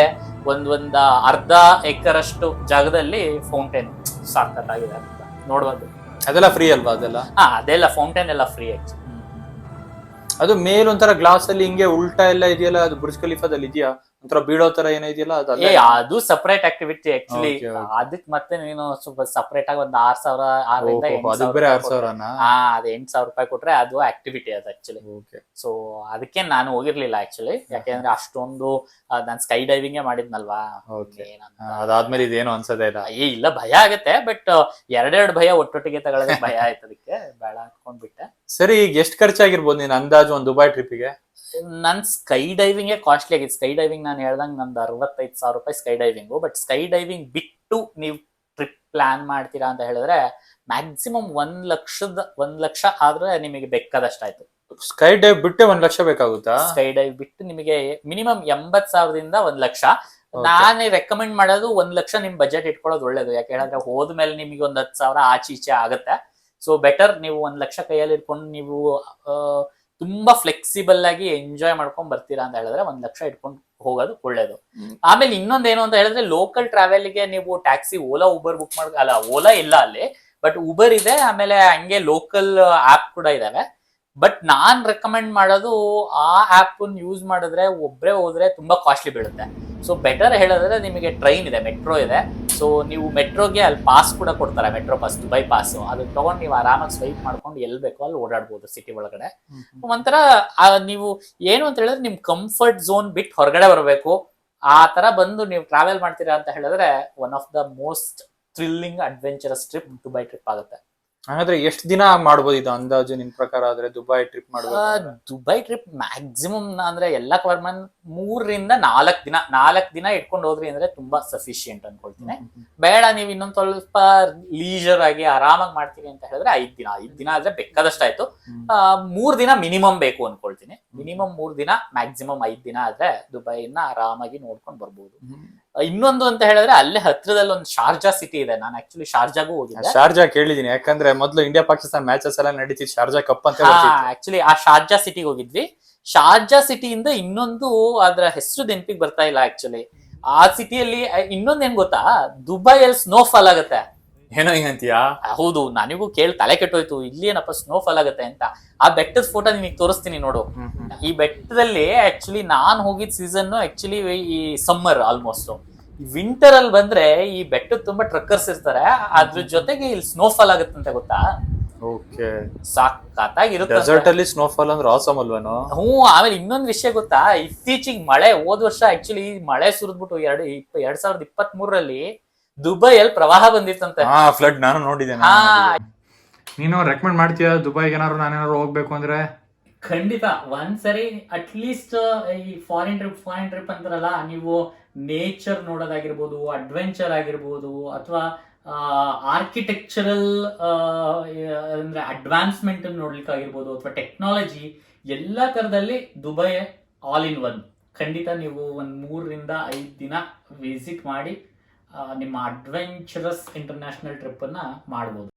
ಒಂದ್ ಅರ್ಧ ಎಕರಷ್ಟು ಜಾಗದಲ್ಲಿ ಫೌಂಟೇನ್ ಸಾಕತ್ತಾಗಿದೆ ಅಂತ ನೋಡ್ಬೋದು. ಅದೆಲ್ಲ ಫ್ರೀ ಅಲ್ವಾ? ಅದೆಲ್ಲ ಫೌಂಟೇನ್ ಎಲ್ಲ ಫ್ರೀ. ಅದು ಮೇಲ್ ಒಂಥರ ಗ್ಲಾಸ್ ಅಲ್ಲಿ ಹಿಂಗೆ ಉಲ್ಟಾ ಎಲ್ಲ ಇದೆಯಲ್ಲ, ಅದು ಬುರ್ಜ್ ಖಲೀಫಾದಲ್ಲಿ ಇದೆಯಾ? ಒಂಥರ ಬೀಳೋ ತರ ಏನೋ ಇದೆಯಲ್ಲ ಅದು ಸಪರೇಟ್ ಆಕ್ಟಿವಿಟಿ ಆಕ್ಚುಲಿ. ಅದಕ್ಕೆ ಮತ್ತೆ ನೀನು ಸ್ವಲ್ಪ ಸಪರೇಟ್ ಆಗಿ ಒಂದ್ 6,000 ಅದ್ 8,000 ರೂಪಾಯಿ ಕೊಟ್ರೆ ಅದು ಆಕ್ಟಿವಿಟಿ ಅದು ಆಕ್ಚುಲಿ. ಸೊ ಅದಕ್ಕೆ ನಾನು ಹೋಗಿರ್ಲಿಲ್ಲ ಆಕ್ಚುಲಿ. ಯಾಕೆಂದ್ರೆ ಅಷ್ಟೊಂದು ನಾನ್ ಸ್ಕೈ ಡೈವಿಂಗ್ ಮಾಡಿದ್ನಲ್ವಾ. ಅದಾದ್ಮೇಲೆ ಇದೇನು ಅನ್ಸದೇ ಇಲ್ಲ. ಇಲ್ಲ, ಭಯ ಆಗತ್ತೆ. ಬಟ್ ಎರಡೆರಡು ಭಯ ಒಟ್ಟೊಟ್ಟಿಗೆ ತಗೊಳ್ಳೋದಕ್ಕೆ ಭಯ ಆಯ್ತು. ಅದಕ್ಕೆ ಬೇಡ ಅನ್ಕೊಂಡ್ಬಿಟ್ಟೆ. ಸರಿ, ಈಗ ಎಷ್ಟು ಖರ್ಚಾಗಿರ್ಬೋದು ನೀನ್ ಅಂದಾಜು ಒಂದು ದುಬೈ ಟ್ರಿಪ್ಗೆ? ನನ್ ಸ್ಕೈ ಡೈವಿಂಗ್ ಕಾಸ್ಟ್ಲಿ ಆಗಿತ್ತು. ಸ್ಕೈ ಡೈವಿಂಗ್ ನಾನು ಹೇಳ್ದಂಗೆ ನಂದು 65,000 ರೂಪಾಯಿ sky diving. But sky diving ಬಿಟ್ಟು ನೀವು ಟ್ರಿಪ್ ಪ್ಲಾನ್ ಮಾಡ್ತೀರಾ ಅಂತ ಹೇಳಿದ್ರೆ ಮ್ಯಾಕ್ಸಿಮಮ್ 1 ಲಕ್ಷ ಆದ್ರೆ ನಿಮಗೆ ಬೇಕಾದಷ್ಟಾಯ್ತು. ಸ್ಕೈ ಡೈವ್ ಬಿಟ್ಟೆ 1 ಲಕ್ಷ ಬೇಕಾಗುತ್ತಾ? ಸ್ಕೈ ಡೈವ್ ಬಿಟ್ಟು ನಿಮಗೆ ಮಿನಿಮಮ್ 80,000ದಿಂದ 1 ಲಕ್ಷ. ನಾನೇ ರೆಕಮೆಂಡ್ ಮಾಡೋದು 1 ಲಕ್ಷ ನಿಮ್ ಬಜೆಟ್ ಇಟ್ಕೊಳ್ಳೋದು ಒಳ್ಳೇದು. ಯಾಕೆ ಹೇಳಿದ್ರೆ ಹೋದ್ಮೇಲೆ ನಿಮಗೆ 10,000 ಆಚೆ ಈಚೆ ಆಗುತ್ತೆ. ಸೊ ಬೆಟರ್ ನೀವು 1 ಲಕ್ಷ ಕೈಯಲ್ಲಿ ಇಟ್ಕೊಂಡು ನೀವು ತುಂಬಾ ಫ್ಲೆಕ್ಸಿಬಲ್ ಆಗಿ ಎಂಜಾಯ್ ಮಾಡ್ಕೊಂಡ್ ಬರ್ತೀರಾ ಅಂತ ಹೇಳಿದ್ರೆ 1 ಲಕ್ಷ ಇಟ್ಕೊಂಡು ಹೋಗೋದು ಒಳ್ಳೇದು. ಆಮೇಲೆ ಇನ್ನೊಂದೇನು ಅಂತ ಹೇಳಿದ್ರೆ ಲೋಕಲ್ ಟ್ರಾವೆಲ್ಗೆ ನೀವು ಟ್ಯಾಕ್ಸಿ ಓಲಾ ಉಬರ್ ಬುಕ್ ಅಲ್ಲ, ಓಲಾ ಇಲ್ಲ ಅಲ್ಲಿ, ಬಟ್ ಉಬರ್ ಇದೆ. ಆಮೇಲೆ ಹಂಗೆ ಲೋಕಲ್ ಆಪ್ ಕೂಡ ಇದಾವೆ. ಬಟ್ ನಾನ್ ರೆಕಮೆಂಡ್ ಮಾಡೋದು ಆ ಆಪ್ ಯೂಸ್ ಮಾಡಿದ್ರೆ ಒಬ್ರೇ ಹೋದ್ರೆ ತುಂಬಾ ಕಾಸ್ಟ್ಲಿ ಬೀಳುತ್ತೆ. ಸೊ ಬೆಟರ್ ಹೇಳಿದ್ರೆ ನಿಮಗೆ ಟ್ರೈನ್ ಇದೆ, ಮೆಟ್ರೋ ಇದೆ. ಸೊ ನೀವು ಮೆಟ್ರೋಗೆ ಅಲ್ಲಿ ಪಾಸ್ ಕೂಡ ಕೊಡ್ತಾರೆ, ಮೆಟ್ರೋ ಪಾಸ್, ದುಬೈ ಪಾಸ್. ಅದನ್ನ ತಗೊಂಡು ನೀವು ಆರಾಮಾಗಿ ಸ್ವೈಪ್ ಮಾಡ್ಕೊಂಡು ಎಲ್ಲಿ ಬೇಕೋ ಅಲ್ಲಿ ಓಡಾಡ್ಬೋದು ಸಿಟಿ ಒಳಗಡೆ. ಒಂಥರ ನೀವು ಏನು ಅಂತ ಹೇಳಿದ್ರೆ ನಿಮ್ ಕಂಫರ್ಟ್ ಝೋನ್ ಬಿಟ್ಟು ಹೊರಗಡೆ ಬರಬೇಕು. ಆ ತರ ಬಂದು ನೀವು ಟ್ರಾವೆಲ್ ಮಾಡ್ತೀರಾ ಅಂತ ಹೇಳಿದ್ರೆ one of the most thrilling adventurous trip Dubai trip ಆಗುತ್ತೆ. ಹಾಗಾದ್ರೆ ಎಷ್ಟು ದಿನ ಮಾಡ್ಬೋದು ಇದು ಅಂದಾಜು ನಿನ್ ಪ್ರಕಾರ? ಆದ್ರೆ ದುಬೈ ಟ್ರಿಪ್ ಮಾಡ್ಬೋದು? ದುಬೈ ಟ್ರಿಪ್ ಮ್ಯಾಕ್ಸಿಮಮ್ ಅಂದ್ರೆ ಎಲ್ಲ ಕವರ್ 3 ರಿಂದ 4 ದಿನ ಇಟ್ಕೊಂಡು ಹೋದ್ರಿ ಅಂದ್ರೆ ತುಂಬಾ ಸಫಿಶಿಯಂಟ್ ಅನ್ಕೊಳ್ತೀನಿ. ಬೇಡ ನೀವು ಇನ್ನೊಂದ್ ಸ್ವಲ್ಪ ಲೀಜರ್ ಆಗಿ ಆರಾಮಾಗಿ ಮಾಡ್ತೀವಿ ಅಂತ ಹೇಳಿದ್ರೆ 5 ದಿನ ಆದ್ರೆ ಬೇಕಾದಷ್ಟಾಯ್ತು. 3 ದಿನ ಮಿನಿಮಮ್ ಬೇಕು ಅನ್ಕೊಳ್ತೀನಿ. ಮಿನಿಮಮ್ 3 ದಿನ, ಮ್ಯಾಕ್ಸಿಮಮ್ 5 ದಿನ ಆದ್ರೆ ದುಬೈನ ಆರಾಮಾಗಿ ನೋಡ್ಕೊಂಡು ಬರ್ಬೋದು. ಇನ್ನೊಂದು ಅಂತ ಹೇಳಿದ್ರೆ ಅಲ್ಲೇ ಹತ್ರದಲ್ಲಿ ಒಂದು ಶಾರ್ಜಾ ಸಿಟಿ ಇದೆ. ನಾನು ಆಕ್ಚುಲಿ ಶಾರ್ಜಾಗೂ ಹೋಗಿದ್ದೆ. ಶಾರ್ಜಾ ಕೇಳಿದೀನಿ, ಯಾಕಂದ್ರೆ ಮೊದಲು ಇಂಡಿಯಾ ಪಾಕಿಸ್ತಾನ ಮ್ಯಾಚಸ್ ಎಲ್ಲ ನಡೀತಿತ್ತು ಶಾರ್ಜಾ ಕಪ್ ಅಂತ. ಆಕ್ಚುಲಿ ಆ ಶಾರ್ಜಾ ಸಿಟಿಗೆ ಹೋಗಿದ್ವಿ. ಶಾರ್ಜಾ ಸಿಟಿಯಿಂದ ಇನ್ನೊಂದು ಅದ್ರ ಹೆಸರು ನೆನಪಿಗೆ ಬರ್ತಾ ಇಲ್ಲ ಆಕ್ಚುಲಿ. ಆ ಸಿಟಿಯಲ್ಲಿ ಇನ್ನೊಂದೇನ್ ಗೊತ್ತಾ, ದುಬೈಯಲ್ಲಿ ಸ್ನೋಫಾಲ್ ಆಗುತ್ತೆ. ಏನೋ ಹಿಂಗಂತೀಯಾ? ಹೌದು, ನನಗೂ ಕೇಳಿ ತಲೆ ಕೆಟ್ಟೋಯ್ತು, ಇಲ್ಲಿ ಏನಪ್ಪ ಸ್ನೋಫಾಲ್ ಆಗುತ್ತೆ ಅಂತ. ಆ ಬೆಟ್ಟದ ಫೋಟೋ ನಿಮಗೆ ತೋರಿಸ್ತೀನಿ ನೋಡು. ಈ ಬೆಟ್ಟದಲ್ಲಿ ಆಕ್ಚುಲಿ ನಾನ್ ಹೋಗಿದ್ ಸೀಸನ್ ಆಕ್ಚುಲಿ ಈ ಸಮ್ಮರ್. ಆಲ್ಮೋಸ್ಟ್ ವಿಂಟರ್ ಅಲ್ಲಿ ಬಂದ್ರೆ ಈ ಬೆಟ್ಟದ ತುಂಬಾ ಟ್ರಕ್ಕರ್ಸ್ ಇರ್ತಾರೆ. ಅದ್ರ ಜೊತೆಗೆ ಇಲ್ಲಿ ಸ್ನೋಫಾಲ್ ಆಗುತ್ತಂತೆ, ಗೊತ್ತಾ? ಸಾಕಾಗಿರುತ್ತೆ. ಡೆಸರ್ಟ್ ಅಲ್ಲಿ ಸ್ನೋಫಾಲ್ ಅಂದ್ರೆ ಆಸಮ್ ಅಲ್ವೇನೋ? ಆಮೇಲೆ ಇನ್ನೊಂದು ವಿಷಯ ಗೊತ್ತಾ, ಇತ್ತೀಚಿಗೆ ಮಳೆ, ಹೋದ್ ವರ್ಷ ಆಕ್ಚುಲಿ ಮಳೆ ಸುರಿದ್ಬಿಟ್ಟು 2023ರಲ್ಲಿ ದುಬೈಯಲ್ಲಿ ಪ್ರವಾಹ ಬಂದಿತ್ತಂತೆ. ಫ್ಲಡ್ ನಾನು ನೋಡಿದ್ದೇನೆ. ನೀನು ರೆಕಮೆಂಡ್ ಮಾಡ್ತೀಯಾ ದುಬೈಗೆ? ನಾನೇನಾದ್ರು ಹೋಗ್ಬೇಕು ಅಂದ್ರೆ ಖಂಡಿತ ಒಂದ್ಸರಿ ಅಟ್ಲೀಸ್ಟ್ ಈ ಫಾರಿನ್ ಟ್ರಿಪ್ ಅಂತಾರಲ್ಲ, ನೀವು ನೇಚರ್ ನೋಡೋದಾಗಿರ್ಬೋದು, ಅಡ್ವೆಂಚರ್ ಆಗಿರ್ಬೋದು, ಅಥವಾ ಆರ್ಕಿಟೆಕ್ಚರಲ್ ಅಂದ್ರೆ ಅಡ್ವಾನ್ಸ್ಮೆಂಟ್ ನೋಡ್ಲಿಕ್ಕೆ ಆಗಿರ್ಬೋದು, ಅಥವಾ ಟೆಕ್ನಾಲಜಿ, ಎಲ್ಲಾ ತರದಲ್ಲಿ ದುಬೈ ಆಲ್ ಇನ್ ಒನ್. ಖಂಡಿತ ನೀವು 3 ರಿಂದ 5 ದಿನ ವಿಸಿಟ್ ಮಾಡಿ ನಿಮ್ಮ ಅಡ್ವೆಂಚರಸ್ ಇಂಟರ್ನ್ಯಾಷನಲ್ ಟ್ರಿಪ್ ಅನ್ನ ಮಾಡಬಹುದು.